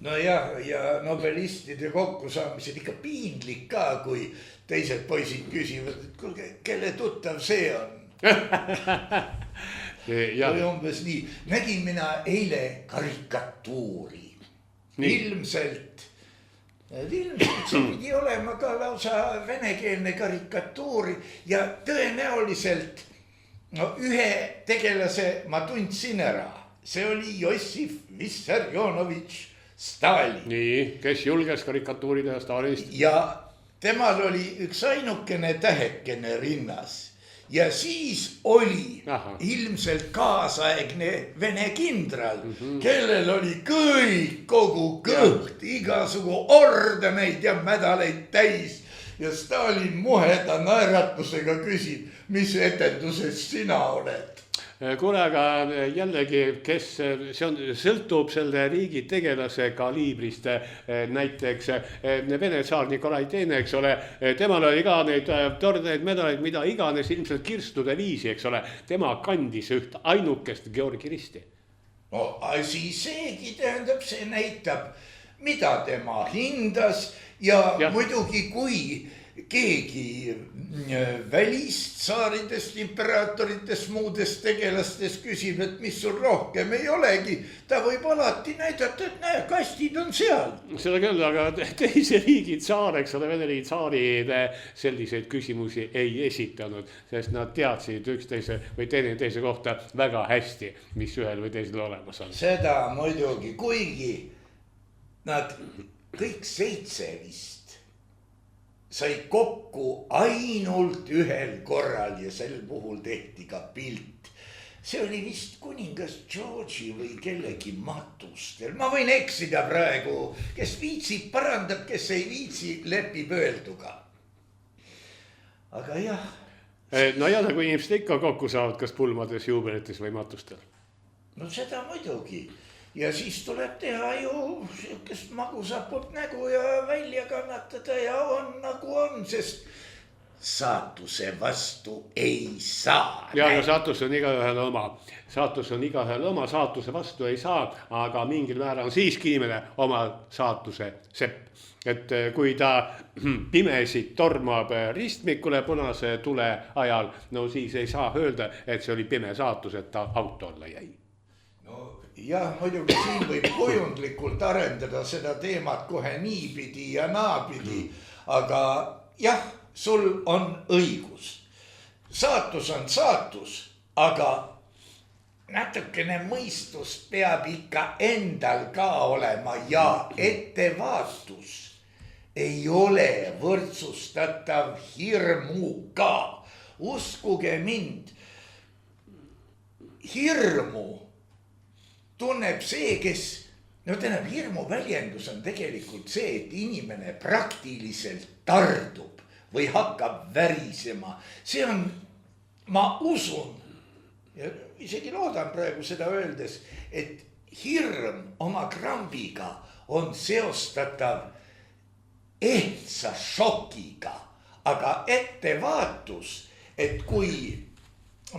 [SPEAKER 1] No ja nobelistide kokkusaamised ikka piinlik ka, kui teised poisid küsivad, et kuulge, kelle tuttav see on? Või umbes nii, nägin mina eile karikatuuri. Ilmselt see pidi olema ka lausa venekeelne karikatuuri ja tõenäoliselt ühe tegelase ma tundsin ära. See oli Jossif Vissarionovitš Stalin.
[SPEAKER 2] Nii, kes julges karikatuuri teha Stalinist?
[SPEAKER 1] Ja temal oli üks ainukene tähekene rinnas. Ja siis oli ilmselt kaasaegne Vene kindral, kellel oli kõik, kogu kõht, igasugu ordeneid ja medaleid täis. Ja Stalin muheda naeratusega küsib, mis etenduses sina oled?
[SPEAKER 2] Kuule, aga jällegi, kes sõltub selle riigi tegelase kaliibrist, näiteks Vene tsaar Nikolai Teine, eks ole, temal oli ka neid tordeid medaleid, mida iganes ilmselt kirstude viisi, eks ole, tema kandis üht ainukest Georgi risti.
[SPEAKER 1] No asi seegi tähendab, see näitab, mida tema hindas ja muidugi kui keegi välistsaarides, imperaatoritest, muudest tegelastest küsib, et mis sul rohkem ei olegi, ta võib alati näidata, et näe, kastid on seal.
[SPEAKER 2] Seda küll, aga teise riigi tsaar, eks ole, Vene riigi tsaarid selliseid küsimusi ei esitanud, sest nad teadsid üksteise või teise kohta väga hästi, mis ühel või teisel olemas on.
[SPEAKER 1] Seda muidugi, kuigi nad kõik 7 vist sai kokku ainult ühel korral ja sel puhul tehti ka pilt. See oli vist kuningas George'i või kellegi matustel. Ma võin eksida praegu, kes viitsib parandab, kes ei viitsi lepib öelduga. Aga jah.
[SPEAKER 2] No ja kui inimesed ikka kokku saavad, kas pulmades, juubelites või matustel?
[SPEAKER 1] No seda muidugi. Ja siis tuleb teha ju sihukest magusaput nägu ja välja kannatada ja on nagu on, sest saatuse vastu ei saa.
[SPEAKER 2] Ja no saatus on igaühel oma. Saatus on igaühel oma, saatuse vastu ei saa, aga mingil määral on siiski inimene oma saatuse sepp. Et kui ta pimesi tormab ristmikule punase tule ajal, no siis ei saa öelda, et see oli pime saatus, et ta auto alla jäi.
[SPEAKER 1] No jah, muidugi siin võib kujundlikult arendada seda teemat kohe niipidi ja naapidi, aga jah, sul on õigus. Saatus on saatus, aga natukene mõistust peab ikka endal ka olema ja ettevaatus ei ole võrdsustatav hirmuga. Uskuge mind, hirmu tunneb see, kes, no tähendab, hirmu väljendus on tegelikult see, et inimene praktiliselt tardub või hakkab värisema. See on, ma usun, ja isegi loodan praegu seda öeldes, et hirm oma krambiga on seostatav ehtsa šokiga, aga ettevaatus, et kui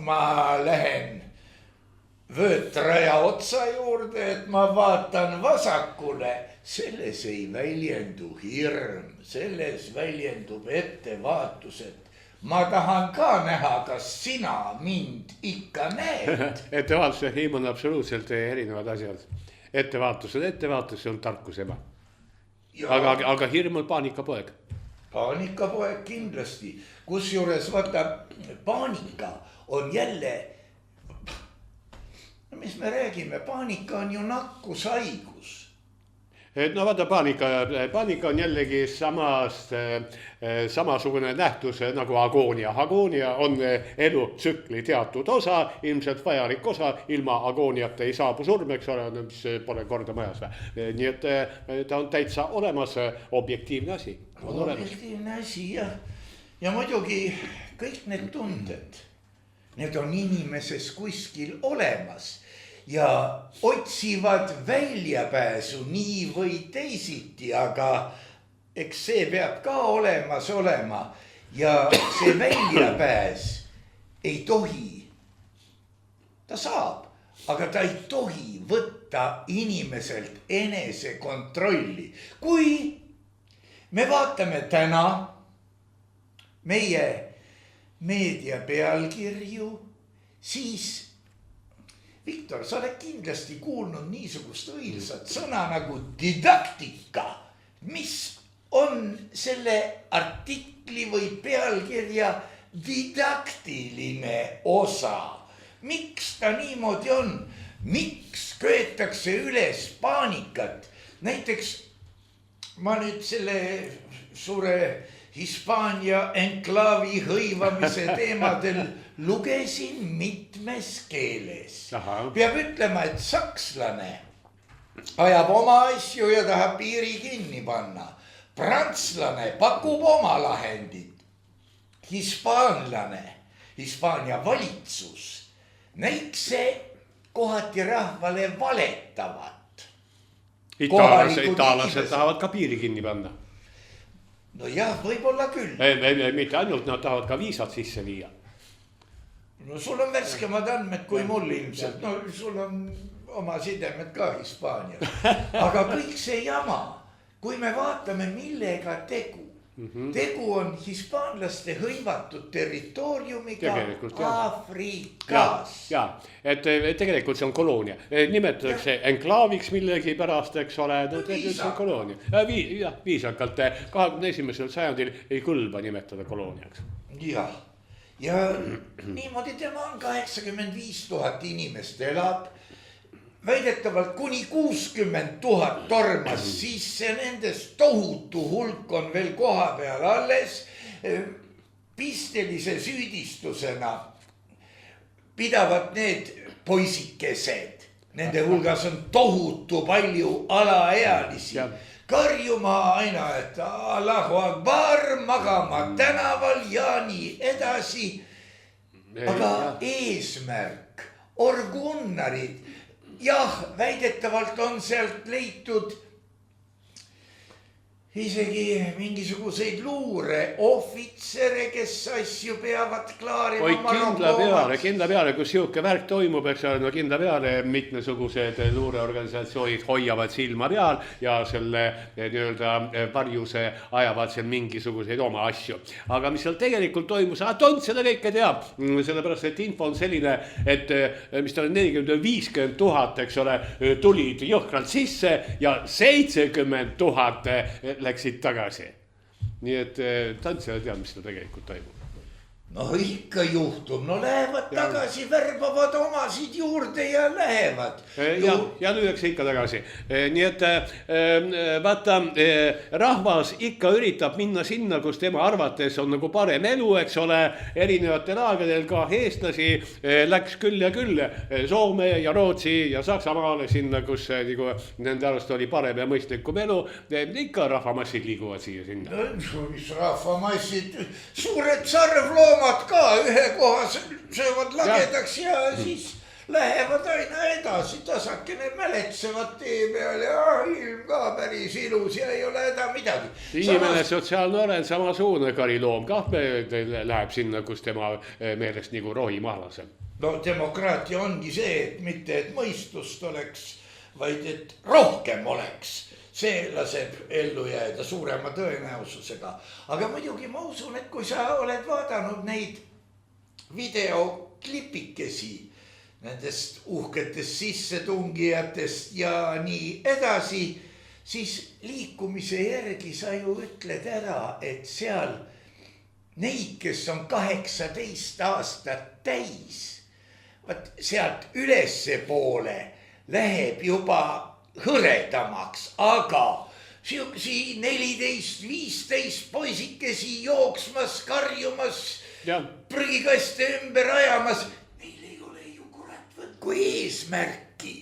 [SPEAKER 1] ma lähen vöötraja otsa juurde, et ma vaatan vasakule, selles ei väljendu hirm, selles väljendub ettevaatus, et ma tahan ka näha, kas sina mind ikka näed.
[SPEAKER 2] Ettevaatus ja hirm on absoluutselt erinevad asjad. Ettevaatus on ettevaatus, see on tarkus ema. Aga hirm on paanikapoeg.
[SPEAKER 1] Paanikapoeg kindlasti. Kusjuures vaata, paanika on jälle, no mis me räägime, paanika on ju nakkushaigus.
[SPEAKER 2] No vaata, paanika on jällegi samasugune nähtus nagu agoonia. Agoonia on elutsükli teatud osa, ilmselt vajalik osa, ilma agooniata ei saabu surmeks ole, mis pole korda majas. Nii et ta on täitsa olemas, objektiivne asi.
[SPEAKER 1] Objektiivne asi, jah. Ja muidugi kõik need tunded, need on inimeses kuskil olemas. Ja otsivad väljapääsu nii või teisiti, aga eks see peab ka olemas olema. Ja see väljapääs ei tohi, ta saab, aga ta ei tohi võtta inimeselt enesekontrolli. Kui me vaatame täna meie meedia pealkirju, siis Viktor, sa oled kindlasti kuulnud niisugust õilsat sõna nagu didaktika, mis on selle artikli või pealkirja didaktiline osa. Miks ta niimoodi on? Miks köetakse üles paanikat? Näiteks ma nüüd selle suure Hispaania enklaavi hõivamise teemadel lugesin mitmes keeles. Peab ütlema, et sakslane ajab oma asju ja tahab piiri kinni panna. Prantslane pakub oma lahendit. Hispaanlane, Hispaania valitsus näikse kohati rahvale valetavat.
[SPEAKER 2] Itaalased tahavad ka piiri kinni panna.
[SPEAKER 1] No jah, võib-olla küll.
[SPEAKER 2] Mitte ainult, nad tahavad ka viisat sisse viia.
[SPEAKER 1] No sul on värskemad andmed kui mul ilmselt. No sul on oma sidemed ka Hispaanias. Aga kõik see jama, kui me vaatame millega tegu. Tegu on hispaanlaste hõivatud territooriumiga Aafrikas.
[SPEAKER 2] Ja, et tegelikult see on koloonia. Nimetatakse enklaaviks millegi pärast, eks ole. Viisakalt 21. sajandil ei kõlba nimetada kolooniaks.
[SPEAKER 1] Jah, ja niimoodi tema on 85 000 inimest elab. väidetavalt kuni 60 000 tormas sisse, nendest tohutu hulk on veel koha peal alles. Pistelise süüdistusena pidavad need poisikesed, nende hulgas on tohutu palju alaealisi, karjuma aina, et Allahu Akbar, magama tänaval ja nii edasi. Aga eesmärk, orgunnarid, jah, väidetavalt on sealt leitud isegi mingisuguseid luureohvitsere, kes asju peavad klaarima.
[SPEAKER 2] Oi, kindla peale, kus siuke värk toimub, eks ole, no kindla peale mitmesugused luureorganisatsioonid hoiavad silma peal ja selle nii-öelda varjuse ajavad seal mingisuguseid oma asju. Aga mis seal tegelikult toimus, Tont seda kõike teab, sellepärast, et info on selline, et mis ta on 40-50 000, eks ole, tulid jõhkralt sisse ja 70 000 läksid tagasi. Nii et tantsijad teab, mis seda tegelikult toimub.
[SPEAKER 1] No ikka juhtub, no lähevad tagasi, värbavad omasid juurde ja lähevad.
[SPEAKER 2] Ja lüüakse ikka tagasi. Nii et vaata, rahvas ikka üritab minna sinna, kus tema arvates on nagu parem elu, eks ole, erinevatel aegadel ka eestlasi läks küll ja küll Soome ja Rootsi ja Saksamaale sinna, kus nagu, nende arvast oli parem ja mõistlikum elu. Ikka rahvamassid liiguvad siia sinna.
[SPEAKER 1] Mis rahvamassid, suured sarvloomad ka ühe koha söövad lagedaks ja siis lähevad aina edasi, tasakene mäletsevad tee peal ja ilm ka päris ilus ja ei ole häda midagi.
[SPEAKER 2] Inimene sotsiaalne olen samasugune kariloom kah läheb sinna, kus tema meelest nagu rohimahlasem.
[SPEAKER 1] No demokraatia ongi see, et mitte et mõistust oleks, vaid et rohkem oleks. See laseb ellu jääda suurema tõenäosusega. Aga muidugi ma usun, et kui sa oled vaadanud neid videoklipikesi nendest uhketest sissetungijatest ja nii edasi, siis liikumise järgi sa ju ütled ära, et seal neid, kes on 18 aastat täis, sealt ülesse poole läheb juba hõredamaks, aga siuksi 14-15 poisikesi jooksmas, karjumas, prügikaste ümber ajamas. Neil ei ole ju kurat võtku eesmärki.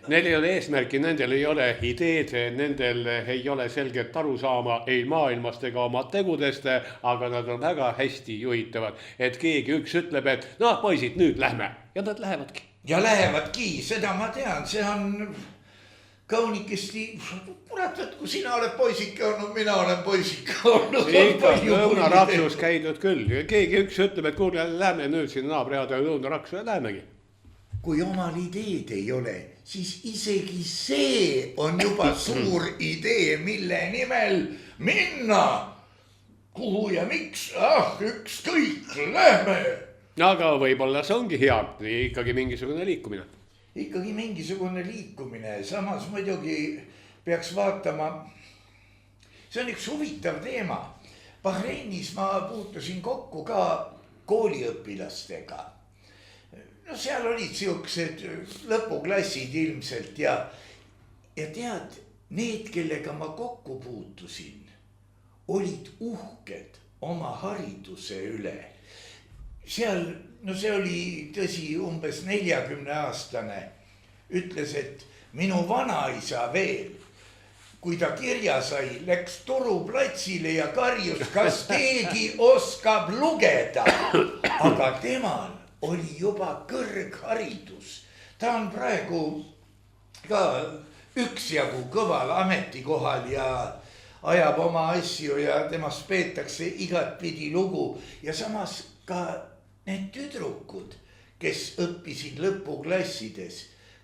[SPEAKER 2] Neil ei ole eesmärki, nendel ei ole ideed, nendel ei ole selget arusaama ei maailmast ega oma tegudest, aga nad on väga hästi juhitavad, et keegi üks ütleb, et no poisid, nüüd lähme ja nad lähevadki.
[SPEAKER 1] Ja lähevadki, seda ma tean, see on kaunikesti, kurat, kui sina oled poisike olnud, mina olen poisike olnud.
[SPEAKER 2] Ikka lõunarapsus käidud küll, keegi üks ütleb, et kuule, lähme nüüd siin naabriada lõunaraksu ja lähemegi.
[SPEAKER 1] Kui omal ideed ei ole, siis isegi see on juba suur idee, mille nimel minna. Kuhu ja miks? Ükskõik, lähme.
[SPEAKER 2] Aga võib-olla see ongi hea, ikkagi mingisugune liikumine.
[SPEAKER 1] Ikkagi mingisugune liikumine, samas muidugi peaks vaatama, see on üks huvitav teema. Bahreinis ma puutusin kokku ka kooliõpilastega. No seal olid siuksed lõpuklassid ilmselt ja tead, need, kellega ma kokku puutusin, olid uhked oma hariduse üle. Seal, no see oli tõsi umbes 40-aastane, ütles, et minu vanaisa veel, kui ta kirja sai, läks Turuplatsile ja karjus, kas keegi oskab lugeda. Aga temal oli juba kõrgharidus. Ta on praegu ka üksjagu kõval ametikohal ja ajab oma asju ja temast peetakse igatpidi lugu ja samas ka need tüdrukud, kes õppisid lõpuklassides,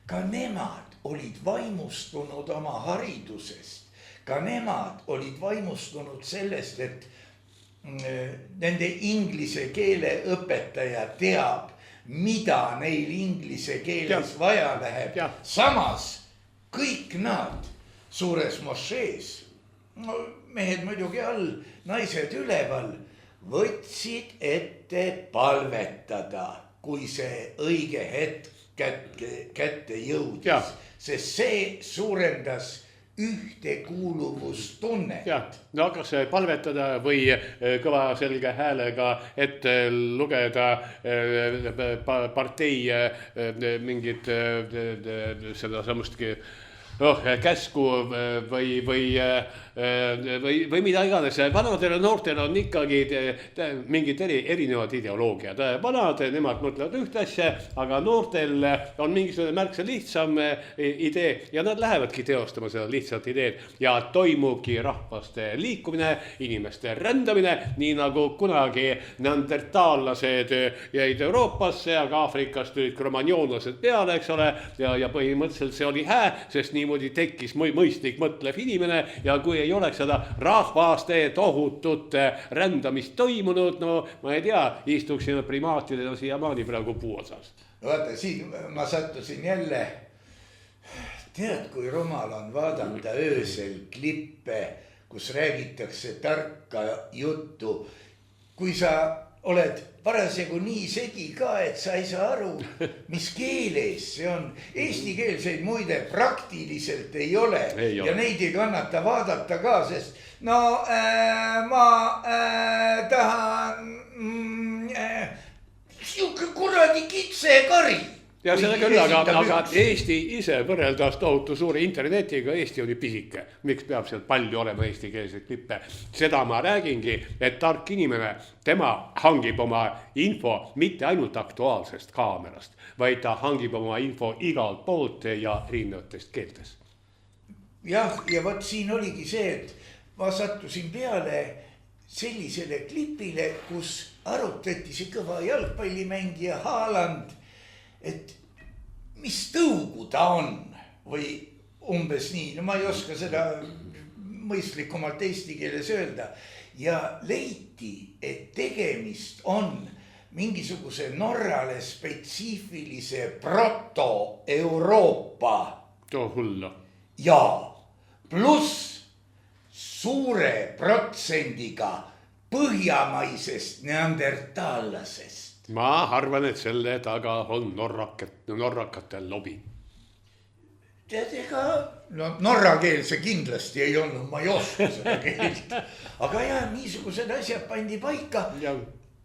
[SPEAKER 1] ka nemad olid vaimustunud oma haridusest. Ka nemad olid vaimustunud sellest, et nende inglise keele õpetaja teab, mida neil inglise keeles vaja läheb. Samas kõik nad suures mošees, no, mehed muidugi all, naised üleval, võtsid ette palvetada, kui see õige hetk kätte jõudis,
[SPEAKER 2] Ja.
[SPEAKER 1] sest see suurendas ühtekuuluvustunnet.
[SPEAKER 2] jah, no kas palvetada või kõva selge häälega ette lugeda partei mingit seda samustki käsku või mida iganes. Vanadel ja noortel on ikkagi mingid erinevad ideoloogiad. Vanad, nemad mõtlevad ühte asja, aga noortel on mingisugune märksa lihtsam idee ja nad lähevadki teostama seda lihtsat ideed ja toimubki rahvaste liikumine, inimeste rändamine, nii nagu kunagi neandertaallased jäid Euroopasse, aga Aafrikast tulid kromagnoonlased peale, eks ole, ja põhimõtteliselt see oli sest niimoodi tekkis mõistlik mõtlev inimene ja kui ei oleks seda rahvaste tohutut rändamist toimunud, no ma ei tea, istuksime primaatidena siiamaani praegu puu otsas.
[SPEAKER 1] No vaata, siin ma sattusin jälle, tead, kui rumal on vaadata öösel klippe, kus räägitakse tarka juttu, kui sa oled parasjagu nii segi ka, et sa ei saa aru, mis keeles see on. Eestikeelseid muide praktiliselt ei ole ja neid ei kannata vaadata ka, sest no ma tahan siuke kuradi kitsekari.
[SPEAKER 2] Ja seda küll, aga Eesti ise võrreldas tohutu suure internetiga, Eesti oli pisike. Miks peab seal palju olema eestikeelseid klippe? Seda ma räägingi, et tark inimene, tema hangib oma info mitte ainult aktuaalsest kaamerast, vaid ta hangib oma info igalt poolt ja erinevatest keeltes.
[SPEAKER 1] Jah, ja võt siin oligi see, et ma sattusin peale sellisele klipile, kus arutati see kõva jalgpallimängija Haaland, et mis tõugu ta on või umbes nii, no ma ei oska seda mõistlikumalt eesti keeles öelda ja leiti, et tegemist on mingisuguse Norrale spetsiifilise proto-Euroopa
[SPEAKER 2] hullu.
[SPEAKER 1] Ja pluss suure protsendiga põhjamaisest neandertaallasest.
[SPEAKER 2] Ma arvan, et selle taga on norrakate lobi.
[SPEAKER 1] Tead, ega no norra keel see kindlasti ei olnud, ma ei oska seda keelt. Aga jah, niisugused asjad pandi paika.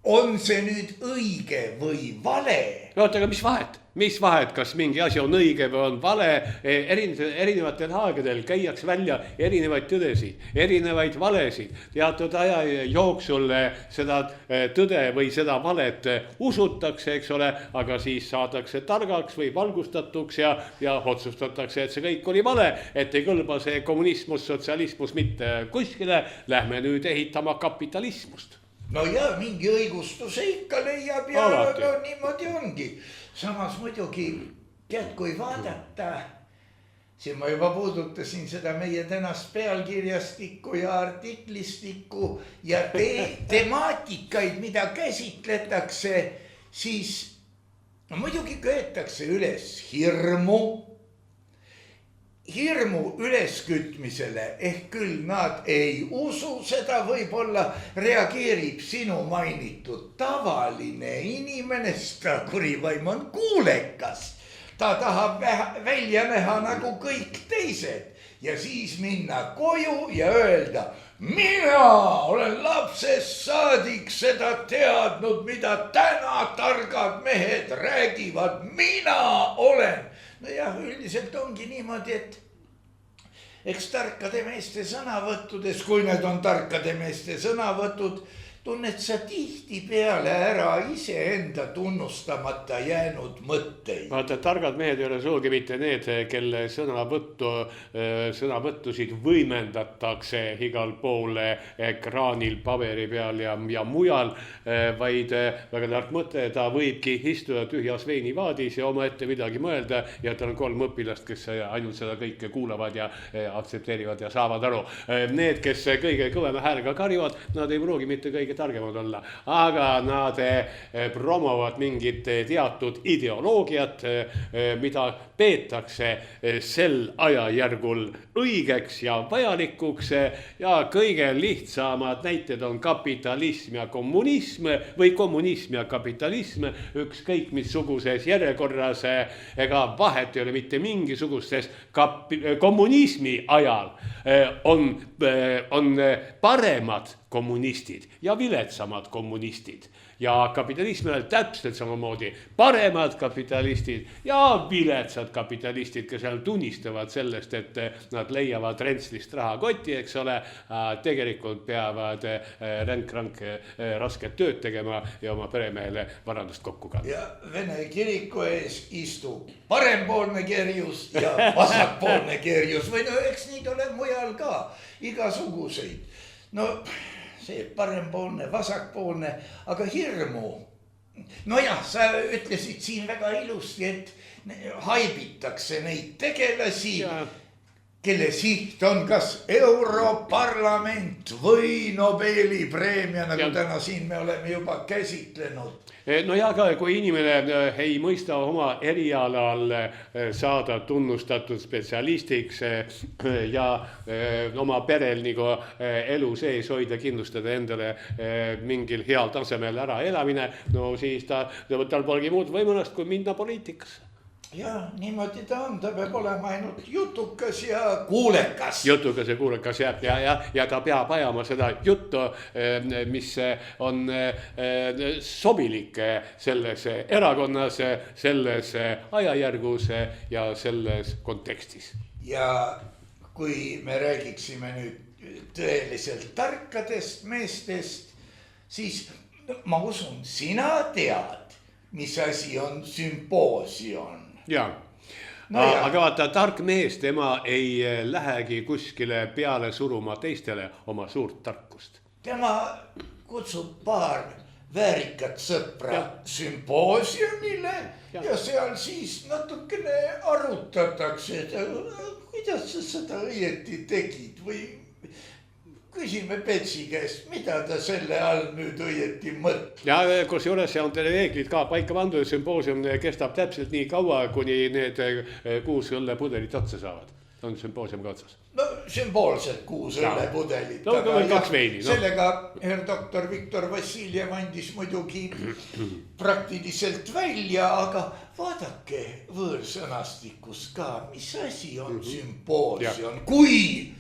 [SPEAKER 1] On see nüüd õige või vale?
[SPEAKER 2] Oota, aga mis vahet, kas mingi asi on õige või on vale? Erinevatel aegadel käiaks välja erinevaid tõdesid, erinevaid valesid. Teatud aja jooksul seda tõde või seda valet usutakse, eks ole, aga siis saadakse targaks või valgustatuks ja otsustatakse, et see kõik oli vale, et ei kõlba see kommunismus, sotsialismus mitte kuskile, lähme nüüd ehitama kapitalismust.
[SPEAKER 1] No ja mingi õigustuse ikka leiab ja no, niimoodi ongi. Samas muidugi, tead, kui vaadata, siin ma juba puudutasin seda meie tänast pealkirjastikku ja artiklistikku ja temaatikaid, mida käsitletakse, siis no, muidugi köetakse üles hirmu üleskütmisele, ehk küll nad ei usu seda, võib-olla reageerib sinu mainitud tavaline inimene, sest ta kurivaim on kuulekas. Ta tahab välja näha nagu kõik teised ja siis minna koju ja öelda, mina olen lapsest saadik seda teadnud, mida täna targad mehed räägivad, mina olen. No jah, üldiselt ongi niimoodi, et eks tarkade meeste sõnavõttudes, kui need on tarkade meeste sõnavõtud, tunned sa tihti peale ära iseenda tunnustamata jäänud mõtteid.
[SPEAKER 2] Vaata, targad mehed ei ole suugi mitte need, kelle sõnavõttusid võimendatakse igal pool ekraanil, paberi peal ja mujal, vaid väga tark mõte, ta võibki istuda tühjas veinivaadis ja oma ette midagi mõelda ja tal on 3 õpilast, kes ainult seda kõike kuulavad ja aktsepteerivad ja saavad aru. Need, kes kõige kõvema häälega karjuvad, nad ei pruugi mitte kõige targemad olla, aga nad promovad mingit teatud ideoloogiat, mida peetakse sel ajajärgul õigeks ja vajalikuks ja kõige lihtsamad näited on kapitalism ja kommunism või kommunism ja kapitalism, ükskõik missuguses järjekorras, ega vahet ei ole mitte mingisugust, sest kommunismi ajal on paremad kommunistid ja viletsamad kommunistid ja kapitalismil täpselt samamoodi paremad kapitalistid ja viletsad kapitalistid, kes seal tunnistavad sellest, et nad leiavad rentslist rahakoti, eks ole, tegelikult peavad ränk-rank rasket tööd tegema ja oma peremehele varandust kokku kanda.
[SPEAKER 1] Ja Vene kiriku ees istub parempoolne kerjus ja vasakpoolne kerjus või no eks neid ole mujal ka igasuguseid. No see parempoolne, vasakpoolne, aga hirmu. Nojah, sa ütlesid siin väga ilusti, et haibitakse neid tegelasi, kelle siht on kas Europarlament või Nobeli preemia, nagu täna siin me oleme juba käsitlenud.
[SPEAKER 2] No ja ka, kui inimene ei mõista oma erialal saada tunnustatud spetsialistiks ja oma perel nagu elu sees hoida, kindlustada endale mingil heal tasemel ära elamine, no siis tal polegi muud võimalust, kui minna poliitikasse.
[SPEAKER 1] Ja niimoodi ta on, ta peab olema ainult jutukas ja kuulekas.
[SPEAKER 2] Jutukas ja kuulekas ja ta peab ajama seda juttu, mis on sobilik selles erakonnas, selles ajajärgus ja selles kontekstis.
[SPEAKER 1] Ja kui me räägiksime nüüd tõeliselt tarkadest meestest, siis ma usun, sina tead, mis asi on sümpoosium.
[SPEAKER 2] Jaa, aga vaata, tark mees, tema ei lähegi kuskile peale suruma teistele oma suurt tarkust.
[SPEAKER 1] Tema kutsub paar väärikat sõpra sümpoosiumile ja seal siis natukene arutatakse, et kuidas sa seda õieti tegid või küsime Petsi käest, mida ta selle all nüüd õieti mõtleb.
[SPEAKER 2] Ja kus juures on teile reeglid ka paika pandud, sümpoosium kestab täpselt nii kaua, kuni need 6 õllepudelit otsa saavad. On sümpoosium ka otsas.
[SPEAKER 1] No sümboolselt 6 õllepudelit.
[SPEAKER 2] No 2 veini.
[SPEAKER 1] Sellega herr doktor Viktor Vassiljev andis muidugi praktiliselt välja, aga vaadake võõrsõnastikus ka, mis asi on sümpoosium, kui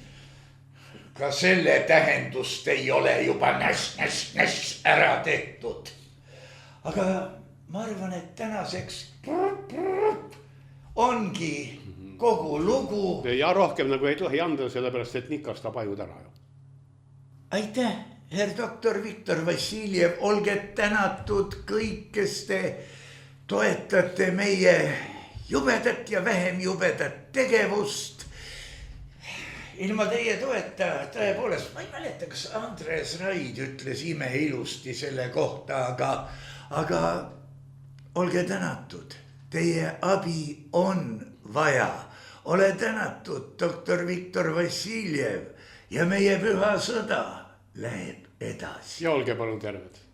[SPEAKER 1] ka selle tähendust ei ole juba näs ära tehtud. Aga ma arvan, et tänaseks ongi kogu lugu.
[SPEAKER 2] Ja rohkem nagu ei tohi anda, sellepärast, et nikastab ajud ära.
[SPEAKER 1] Aitäh, herr doktor Viktor Vassiljev, olge tänatud kõik, kes te toetate meie jubedat ja vähem jubedat tegevust. Ilma teie toeta, tõepoolest, ma ei mäleta, kas Andres Raid ütles imeilusti selle kohta, aga olge tänatud, teie abi on vaja. Ole tänatud, doktor Viktor Vassiljev ja meie püha sõda läheb edasi.
[SPEAKER 2] Ja olge palun terved.